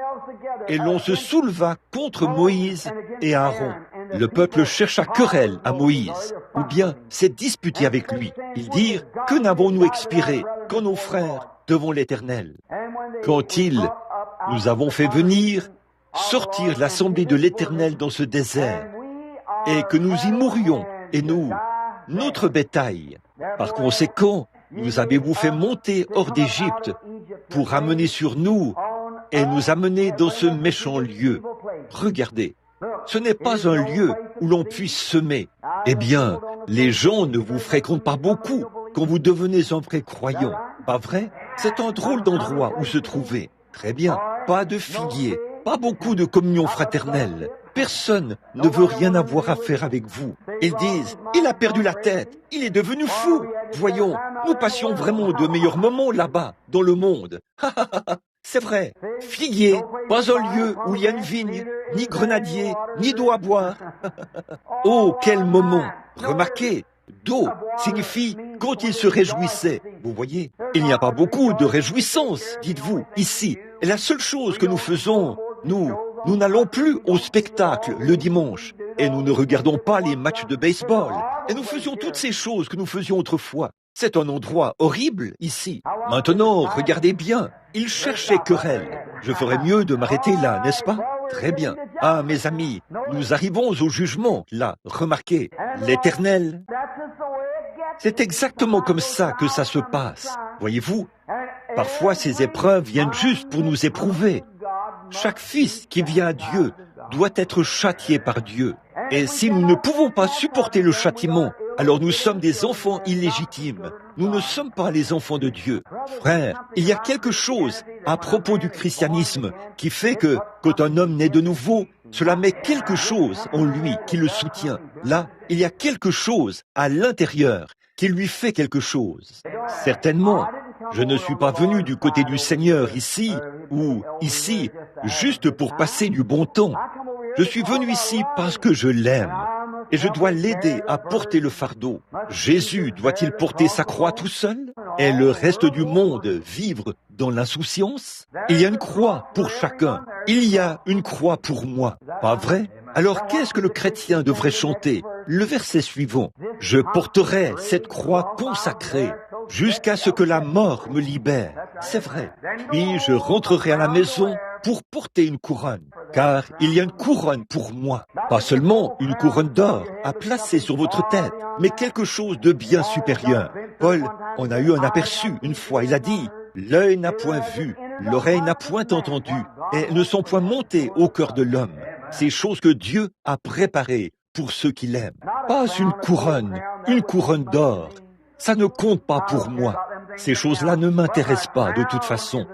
et l'on se souleva contre Moïse et Aaron. Le peuple chercha querelle à Moïse, ou bien s'est disputé avec lui. Ils dirent, « Que n'avons-nous expiré quand nos frères devant l'Éternel ?» Quand nous avons fait venir, sortir l'assemblée de l'Éternel dans ce désert, et que nous y mourions, et nous, notre bétail. Par conséquent, nous avez-vous fait monter hors d'Égypte pour amener sur nous et nous amener dans ce méchant lieu. Regardez, ce n'est pas un lieu où l'on puisse semer. Eh bien, les gens ne vous fréquentent pas beaucoup quand vous devenez un vrai croyant. Pas vrai? C'est un drôle d'endroit où se trouver. Très bien, pas de figuier, pas beaucoup de communion fraternelle. Personne ne veut rien avoir à faire avec vous. Ils disent, il a perdu la tête, il est devenu fou. Voyons, nous passions vraiment de meilleurs moments là-bas, dans le monde. C'est vrai, figuier, pas un lieu où il y a une vigne, ni grenadier, ni d'eau à boire. Oh, quel moment! Remarquez, d'eau signifie quand il se réjouissait. Vous voyez, il n'y a pas beaucoup de réjouissance, dites-vous, ici. Et la seule chose que nous faisons, nous n'allons plus au spectacle le dimanche et nous ne regardons pas les matchs de baseball. Et nous faisions toutes ces choses que nous faisions autrefois. C'est un endroit horrible ici. Maintenant, regardez bien, ils cherchaient querelle. Je ferais mieux de m'arrêter là, n'est-ce pas? Très bien. Ah, mes amis, nous arrivons au jugement, là. Remarquez, l'Éternel. C'est exactement comme ça que ça se passe. Voyez-vous, parfois ces épreuves viennent juste pour nous éprouver. Chaque fils qui vient à Dieu doit être châtié par Dieu. Et si nous ne pouvons pas supporter le châtiment, alors nous sommes des enfants illégitimes. Nous ne sommes pas les enfants de Dieu. Frère, il y a quelque chose à propos du christianisme qui fait que, quand un homme naît de nouveau, cela met quelque chose en lui qui le soutient. Là, il y a quelque chose à l'intérieur qui lui fait quelque chose. Certainement, je ne suis pas venu du côté du Seigneur ici, ou ici, juste pour passer du bon temps. Je suis venu ici parce que je l'aime. Et je dois l'aider à porter le fardeau. Jésus doit-il porter sa croix tout seul? Et le reste du monde vivre dans l'insouciance? Il y a une croix pour chacun. Il y a une croix pour moi. Pas vrai? Alors qu'est-ce que le chrétien devrait chanter? Le verset suivant. Je porterai cette croix consacrée jusqu'à ce que la mort me libère. C'est vrai. Puis je rentrerai à la maison pour porter une couronne, car il y a une couronne pour moi. Pas seulement une couronne d'or à placer sur votre tête, mais quelque chose de bien supérieur. Paul en a eu un aperçu une fois. Il a dit, l'œil n'a point vu, l'oreille n'a point entendu, et ne sont point montées au cœur de l'homme. Ces choses que Dieu a préparées pour ceux qui l'aiment. Pas une couronne d'or. Ça ne compte pas pour moi. Ces choses-là ne m'intéressent pas de toute façon.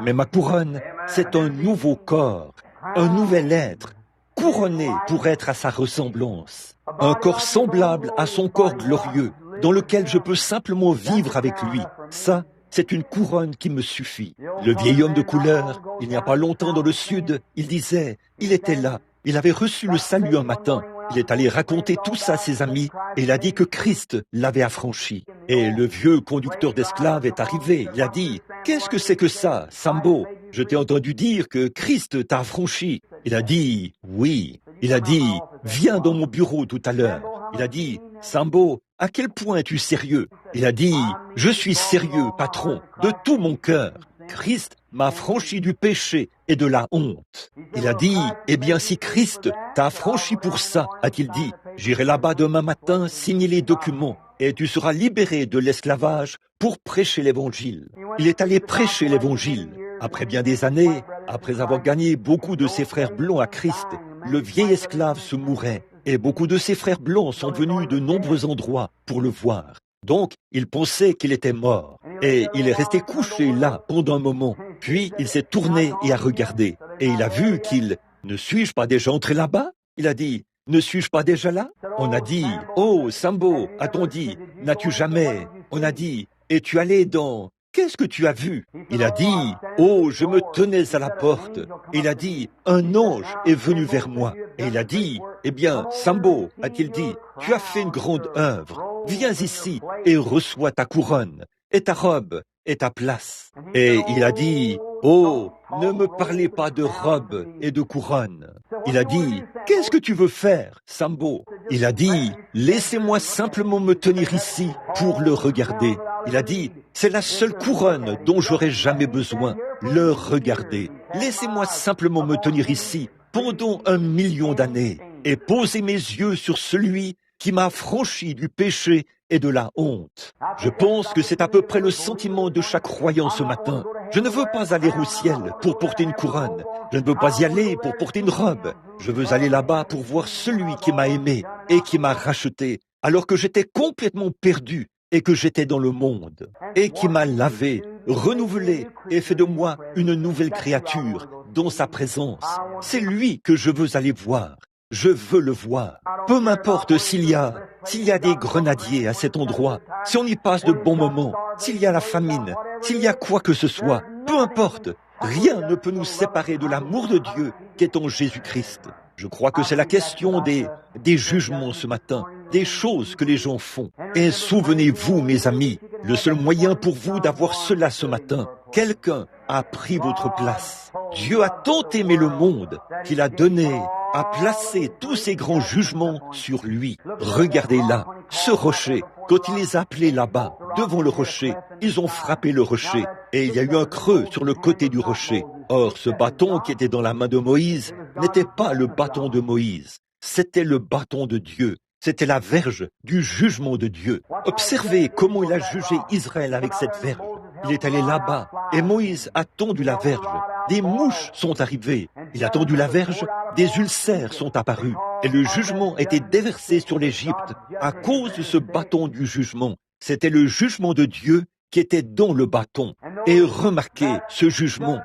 Mais ma couronne, c'est un nouveau corps, un nouvel être, couronné pour être à sa ressemblance. Un corps semblable à son corps glorieux, dans lequel je peux simplement vivre avec lui. Ça, c'est une couronne qui me suffit. Le vieil homme de couleur, il n'y a pas longtemps dans le sud, il disait, il était là, il avait reçu le salut un matin. Il est allé raconter tout ça à ses amis et il a dit que Christ l'avait affranchi. Et le vieux conducteur d'esclaves est arrivé. Il a dit, « Qu'est-ce que c'est que ça, Sambo? Je t'ai entendu dire que Christ t'a affranchi. » Il a dit, « Oui. » Il a dit, « Viens dans mon bureau tout à l'heure. » Il a dit, « Sambo, à quel point es-tu sérieux? » Il a dit, « Je suis sérieux, patron, de tout mon cœur. Christ m'a affranchi du péché et de la honte. » Il a dit, « Eh bien, si Christ t'a affranchi pour ça, a-t-il dit, j'irai là-bas demain matin signer les documents et tu seras libéré de l'esclavage pour prêcher l'évangile. » Il est allé prêcher l'évangile. Après bien des années, après avoir gagné beaucoup de ses frères blancs à Christ, le vieil esclave se mourait et beaucoup de ses frères blancs sont venus de nombreux endroits pour le voir. Donc, il pensait qu'il était mort. Et il est resté couché là pendant un moment. Puis, il s'est tourné et a regardé. Et il a vu qu'il... Ne suis-je pas déjà entré là-bas? Il a dit, ne suis-je pas déjà là? On a dit, oh, Sambo, a-t-on dit, n'as-tu jamais? On a dit, es-tu allé dans... Qu'est-ce que tu as vu? Il a dit, oh, je me tenais à la porte. Et il a dit, un ange est venu vers moi. Et il a dit, eh bien, Sambo, a-t-il dit, tu as fait une grande œuvre. Viens ici et reçois ta couronne, et ta robe, et ta place. Et il a dit, oh, ne me parlez pas de robe et de couronne. Il a dit, qu'est-ce que tu veux faire, Sambo? Il a dit, laissez-moi simplement me tenir ici pour le regarder. Il a dit, c'est la seule couronne dont j'aurais jamais besoin, le regarder. Laissez-moi simplement me tenir ici pendant 1 million d'années et poser mes yeux sur celui qui m'a affranchi du péché et de la honte. Je pense que c'est à peu près le sentiment de chaque croyant ce matin. Je ne veux pas aller au ciel pour porter une couronne. Je ne veux pas y aller pour porter une robe. Je veux aller là-bas pour voir celui qui m'a aimé et qui m'a racheté alors que j'étais complètement perdu et que j'étais dans le monde, et qui m'a lavé, renouvelé et fait de moi une nouvelle créature dans sa présence. C'est lui que je veux aller voir. Je veux le voir. Peu m'importe s'il y a des grenadiers à cet endroit, si on y passe de bons moments, s'il y a la famine, s'il y a quoi que ce soit, peu importe. Rien ne peut nous séparer de l'amour de Dieu qui est en Jésus-Christ. Je crois que c'est la question des jugements ce matin, des choses que les gens font. Et souvenez-vous, mes amis, le seul moyen pour vous d'avoir cela ce matin, quelqu'un a pris votre place. Dieu a tant aimé le monde qu'il a donné, a placé tous ces grands jugements sur lui. Regardez là, ce rocher, quand il les a appelés là-bas, devant le rocher, ils ont frappé le rocher et il y a eu un creux sur le côté du rocher. Or, ce bâton qui était dans la main de Moïse n'était pas le bâton de Moïse, c'était le bâton de Dieu. C'était la verge du jugement de Dieu. Observez comment il a jugé Israël avec cette verge. Il est allé là-bas et Moïse a tendu la verge. Des mouches sont arrivées. Il a tendu la verge, des ulcères sont apparus. Et le jugement était déversé sur l'Égypte à cause de ce bâton du jugement. C'était le jugement de Dieu qui était dans le bâton. Et remarquez ce jugement.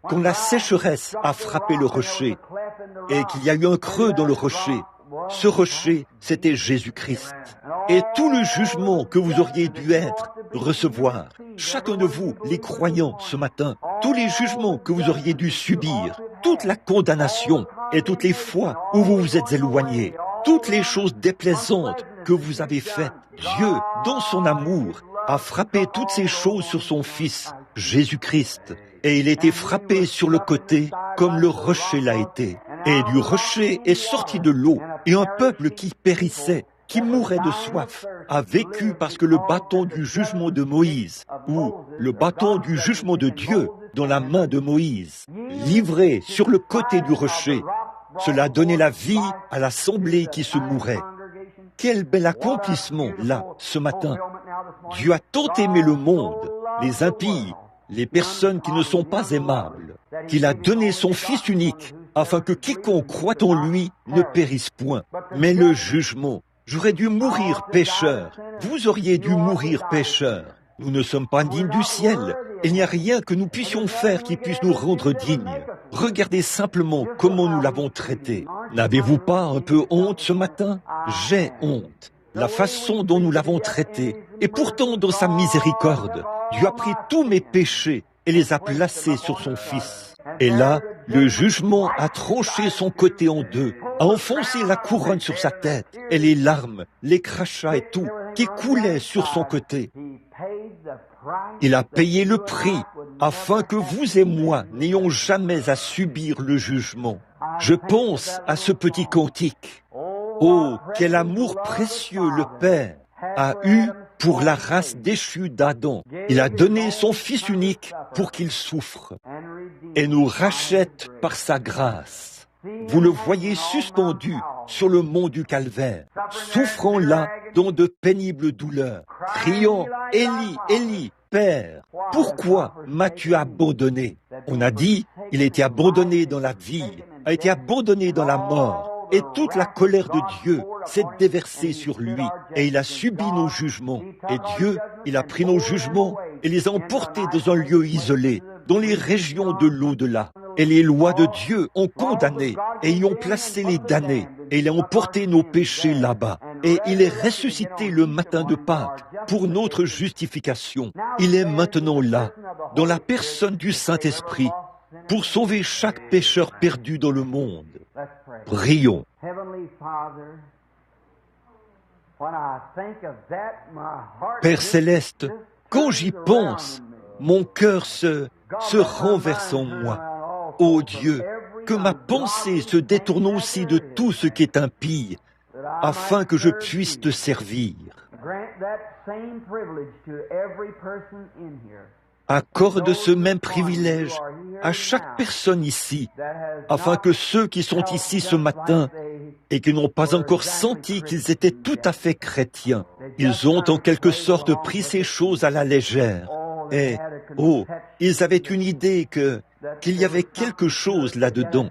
Quand la sécheresse a frappé le rocher et qu'il y a eu un creux dans le rocher, ce rocher, c'était Jésus-Christ. Et tout le jugement que vous auriez dû recevoir, chacun de vous, les croyants, ce matin, tous les jugements que vous auriez dû subir, toute la condamnation et toutes les fois où vous vous êtes éloignés, toutes les choses déplaisantes que vous avez faites, Dieu, dans son amour, a frappé toutes ces choses sur son Fils, Jésus-Christ. Et il a été frappé sur le côté comme le rocher l'a été. Et du rocher est sorti de l'eau, et un peuple qui périssait, qui mourait de soif, a vécu parce que le bâton du jugement de Moïse, ou le bâton du jugement de Dieu dans la main de Moïse, livré sur le côté du rocher, cela donnait la vie à l'assemblée qui se mourait. Quel bel accomplissement, là, ce matin. Dieu a tant aimé le monde, les impies, les personnes qui ne sont pas aimables, qu'il a donné son Fils unique, afin que quiconque croit en lui ne périsse point. Mais le jugement, j'aurais dû mourir pécheur, vous auriez dû mourir pécheur. Nous ne sommes pas dignes du ciel. Il n'y a rien que nous puissions faire qui puisse nous rendre dignes. Regardez simplement comment nous l'avons traité. N'avez-vous pas un peu honte ce matin? J'ai honte. La façon dont nous l'avons traité. Et pourtant, dans sa miséricorde, Dieu a pris tous mes péchés et les a placés sur son Fils. Et là, le jugement a tranché son côté en deux, a enfoncé la couronne sur sa tête, et les larmes, les crachats et tout, qui coulaient sur son côté. Il a payé le prix, afin que vous et moi n'ayons jamais à subir le jugement. Je pense à ce petit cantique. Oh, quel amour précieux le Père a eu pour la race déchue d'Adam. Il a donné son Fils unique pour qu'il souffre et nous rachète par sa grâce. Vous le voyez suspendu sur le mont du Calvaire, souffrant là dans de pénibles douleurs, criant « Élie, Élie, Père, pourquoi m'as-tu abandonné ?» On a dit, il a été abandonné dans la vie, a été abandonné dans la mort. Et toute la colère de Dieu s'est déversée sur lui, et il a subi nos jugements. Et Dieu, il a pris nos jugements et les a emportés dans un lieu isolé, dans les régions de l'au-delà. Et les lois de Dieu ont condamné, et y ont placé les damnés, et il a emporté nos péchés là-bas. Et il est ressuscité le matin de Pâques pour notre justification. Il est maintenant là, dans la personne du Saint-Esprit, pour sauver chaque pécheur perdu dans le monde. Prions. Père céleste, quand j'y pense, mon cœur se renverse en moi. Ô Dieu, que ma pensée se détourne aussi de tout ce qui est impie, afin que je puisse te servir. Accorde ce même privilège à chaque personne ici, afin que ceux qui sont ici ce matin et qui n'ont pas encore senti qu'ils étaient tout à fait chrétiens, ils ont en quelque sorte pris ces choses à la légère. Et, ils avaient une idée qu'il y avait quelque chose là-dedans,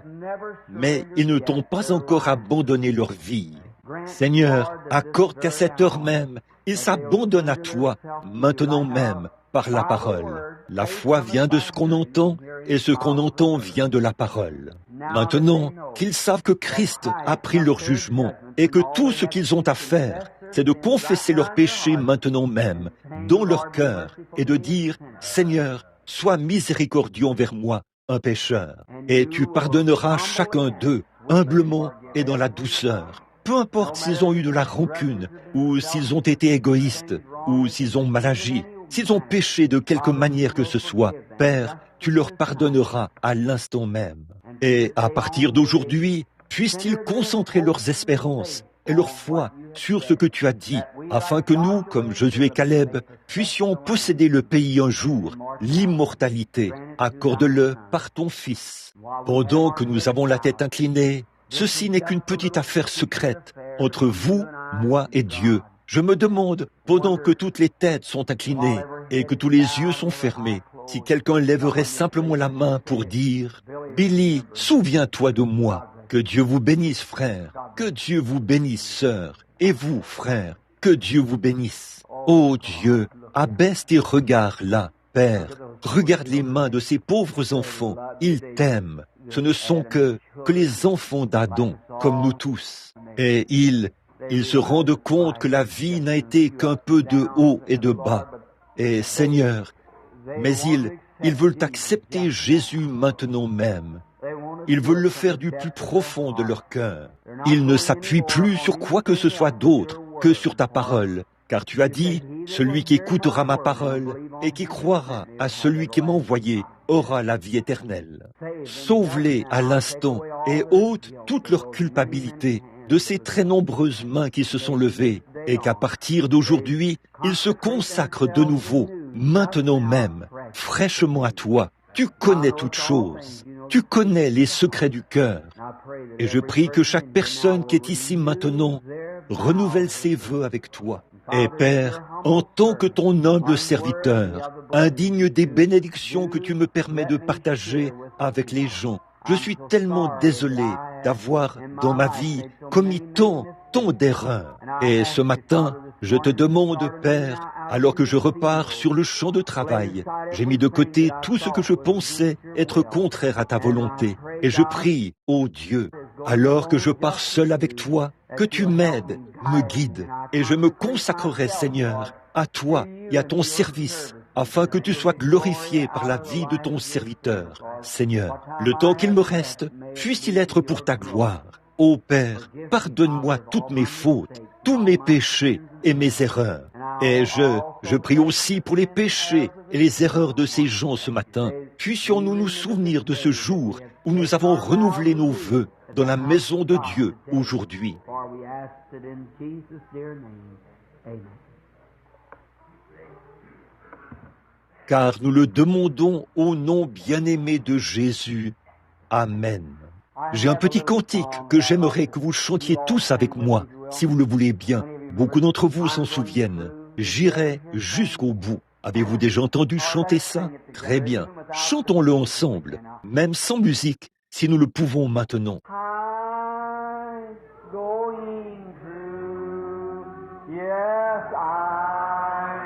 mais ils ne t'ont pas encore abandonné leur vie. Seigneur, accorde qu'à cette heure même, ils s'abandonnent à toi, maintenant même, par la parole. La foi vient de ce qu'on entend, et ce qu'on entend vient de la parole. Maintenant, qu'ils savent que Christ a pris leur jugement, et que tout ce qu'ils ont à faire, c'est de confesser leurs péchés maintenant même, dans leur cœur, et de dire « Seigneur, sois miséricordieux envers moi, un pécheur. » Et tu pardonneras chacun d'eux, humblement et dans la douceur. Peu importe s'ils ont eu de la rancune, ou s'ils ont été égoïstes, ou s'ils ont mal agi, s'ils ont péché de quelque manière que ce soit, Père, tu leur pardonneras à l'instant même. Et à partir d'aujourd'hui, puissent-ils concentrer leurs espérances et leur foi sur ce que tu as dit, afin que nous, comme Josué et Caleb, puissions posséder le pays un jour, l'immortalité. Accorde-le par ton Fils. Pendant que nous avons la tête inclinée, ceci n'est qu'une petite affaire secrète entre vous, moi et Dieu. Je me demande, pendant que toutes les têtes sont inclinées et que tous les yeux sont fermés, si quelqu'un lèverait simplement la main pour dire « Billy, souviens-toi de moi. Que Dieu vous bénisse, frère. Que Dieu vous bénisse, sœur. Et vous, frère, que Dieu vous bénisse. Ô Dieu, abaisse tes regards là, Père. Regarde les mains de ces pauvres enfants. Ils t'aiment. Ce ne sont que les enfants d'Adam, comme nous tous. Et ils se rendent compte que la vie n'a été qu'un peu de haut et de bas. Et Seigneur, mais ils veulent accepter Jésus maintenant même. Ils veulent le faire du plus profond de leur cœur. Ils ne s'appuient plus sur quoi que ce soit d'autre que sur ta parole. Car tu as dit, celui qui écoutera ma parole et qui croira à celui qui m'a envoyé aura la vie éternelle. Sauve-les à l'instant et ôte toute leur culpabilité de ces très nombreuses mains qui se sont levées et qu'à partir d'aujourd'hui, ils se consacrent de nouveau, maintenant même, fraîchement à toi. Tu connais toutes choses. Tu connais les secrets du cœur. Et je prie que chaque personne qui est ici maintenant renouvelle ses vœux avec toi. Et Père, en tant que ton humble serviteur, indigne des bénédictions que tu me permets de partager avec les gens, je suis tellement désolé d'avoir dans ma vie commis tant d'erreurs. Et ce matin, je te demande, Père, alors que je repars sur le champ de travail, j'ai mis de côté tout ce que je pensais être contraire à ta volonté. Et je prie, ô Dieu, alors que je pars seul avec toi, que tu m'aides, me guides, et je me consacrerai, Seigneur, à toi et à ton service, afin que tu sois glorifié par la vie de ton serviteur. Seigneur, le temps qu'il me reste, puisse-t-il être pour ta gloire. Ô Père, pardonne-moi toutes mes fautes, tous mes péchés et mes erreurs. Et je prie aussi pour les péchés et les erreurs de ces gens ce matin. Puissions-nous nous souvenir de ce jour où nous avons renouvelé nos vœux dans la maison de Dieu aujourd'hui. Car nous le demandons au nom bien-aimé de Jésus. Amen. J'ai un petit cantique que j'aimerais que vous chantiez tous avec moi, si vous le voulez bien. Beaucoup d'entre vous s'en souviennent. J'irai jusqu'au bout. Avez-vous déjà entendu chanter ça? Très bien. Chantons-le ensemble, même sans musique, si nous le pouvons maintenant. I'm going through. Yes, I'm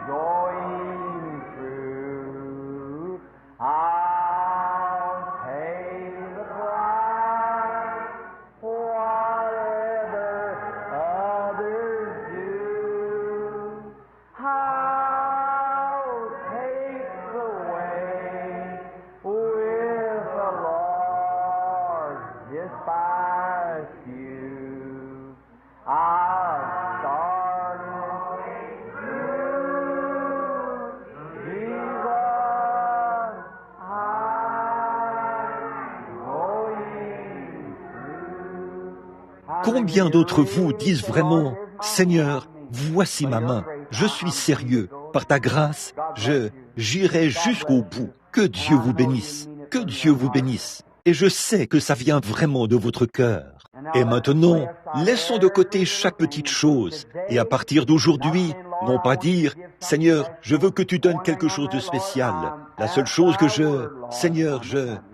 going through. I'll pay the price, whatever others do. I'll take the way with the Lord despise you. I've started through Jesus. I'm going through. Combien d'entre vous disent vraiment, Seigneur, voici ma main, je suis sérieux, par ta grâce, j'irai jusqu'au bout. Que Dieu vous bénisse, que Dieu vous bénisse. Et je sais que ça vient vraiment de votre cœur. Et maintenant, laissons de côté chaque petite chose. Et à partir d'aujourd'hui, non pas dire, Seigneur, je veux que tu donnes quelque chose de spécial. La seule chose que Seigneur,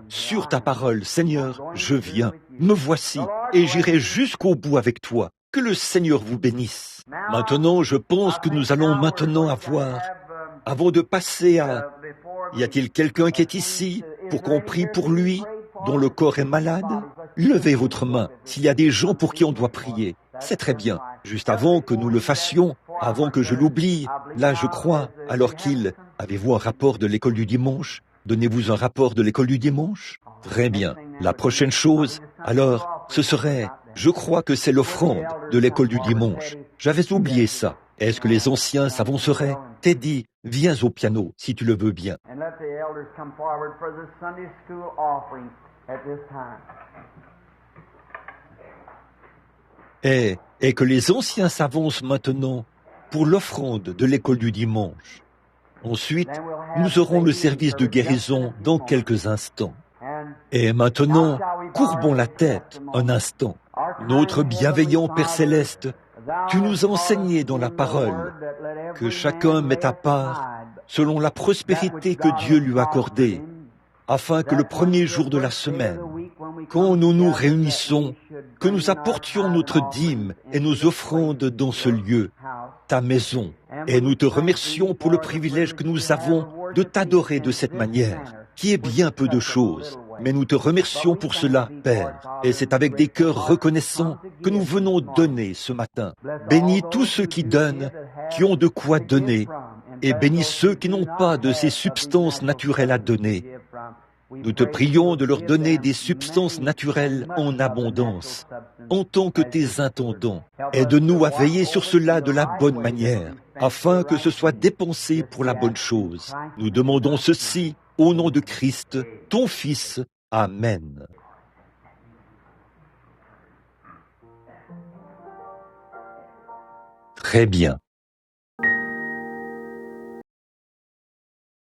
sur ta parole, Seigneur, je viens, me voici, et j'irai jusqu'au bout avec toi. Que le Seigneur vous bénisse. Maintenant, je pense que nous allons maintenant avoir, avant de passer à... Y a-t-il quelqu'un qui est ici pour qu'on prie pour lui, dont le corps est malade? Levez votre main s'il y a des gens pour qui on doit prier. C'est très bien. Juste avant que nous le fassions, avant que je l'oublie, là je crois, alors qu'il... Avez-vous un rapport de l'école du dimanche? Donnez-vous un rapport de l'école du dimanche? Très bien. La prochaine chose, alors, ce serait... Je crois que c'est l'offrande de l'école du dimanche. J'avais oublié ça. Est-ce que les anciens s'avanceraient? Teddy, viens au piano, si tu le veux bien. And let the elders come forward for the Sunday school offering at this time. Et que les anciens s'avancent maintenant pour l'offrande de l'école du dimanche. Ensuite, nous aurons le service de guérison dans quelques instants. Et maintenant, courbons la tête un instant. Notre bienveillant Père Céleste, tu nous as enseigné dans la parole que chacun met à part selon la prospérité que Dieu lui a accordée, afin que le premier jour de la semaine, quand nous nous réunissons, que nous apportions notre dîme et nos offrandes dans ce lieu, ta maison, et nous te remercions pour le privilège que nous avons de t'adorer de cette manière, qui est bien peu de choses. Mais nous te remercions pour cela, Père, et c'est avec des cœurs reconnaissants que nous venons donner ce matin. Bénis tous ceux qui donnent, qui ont de quoi donner, et bénis ceux qui n'ont pas de ces substances naturelles à donner. Nous te prions de leur donner des substances naturelles en abondance, en tant que tes intendants. Aide-nous à veiller sur cela de la bonne manière, afin que ce soit dépensé pour la bonne chose. Nous demandons ceci au nom de Christ, ton Fils. Amen. Très bien.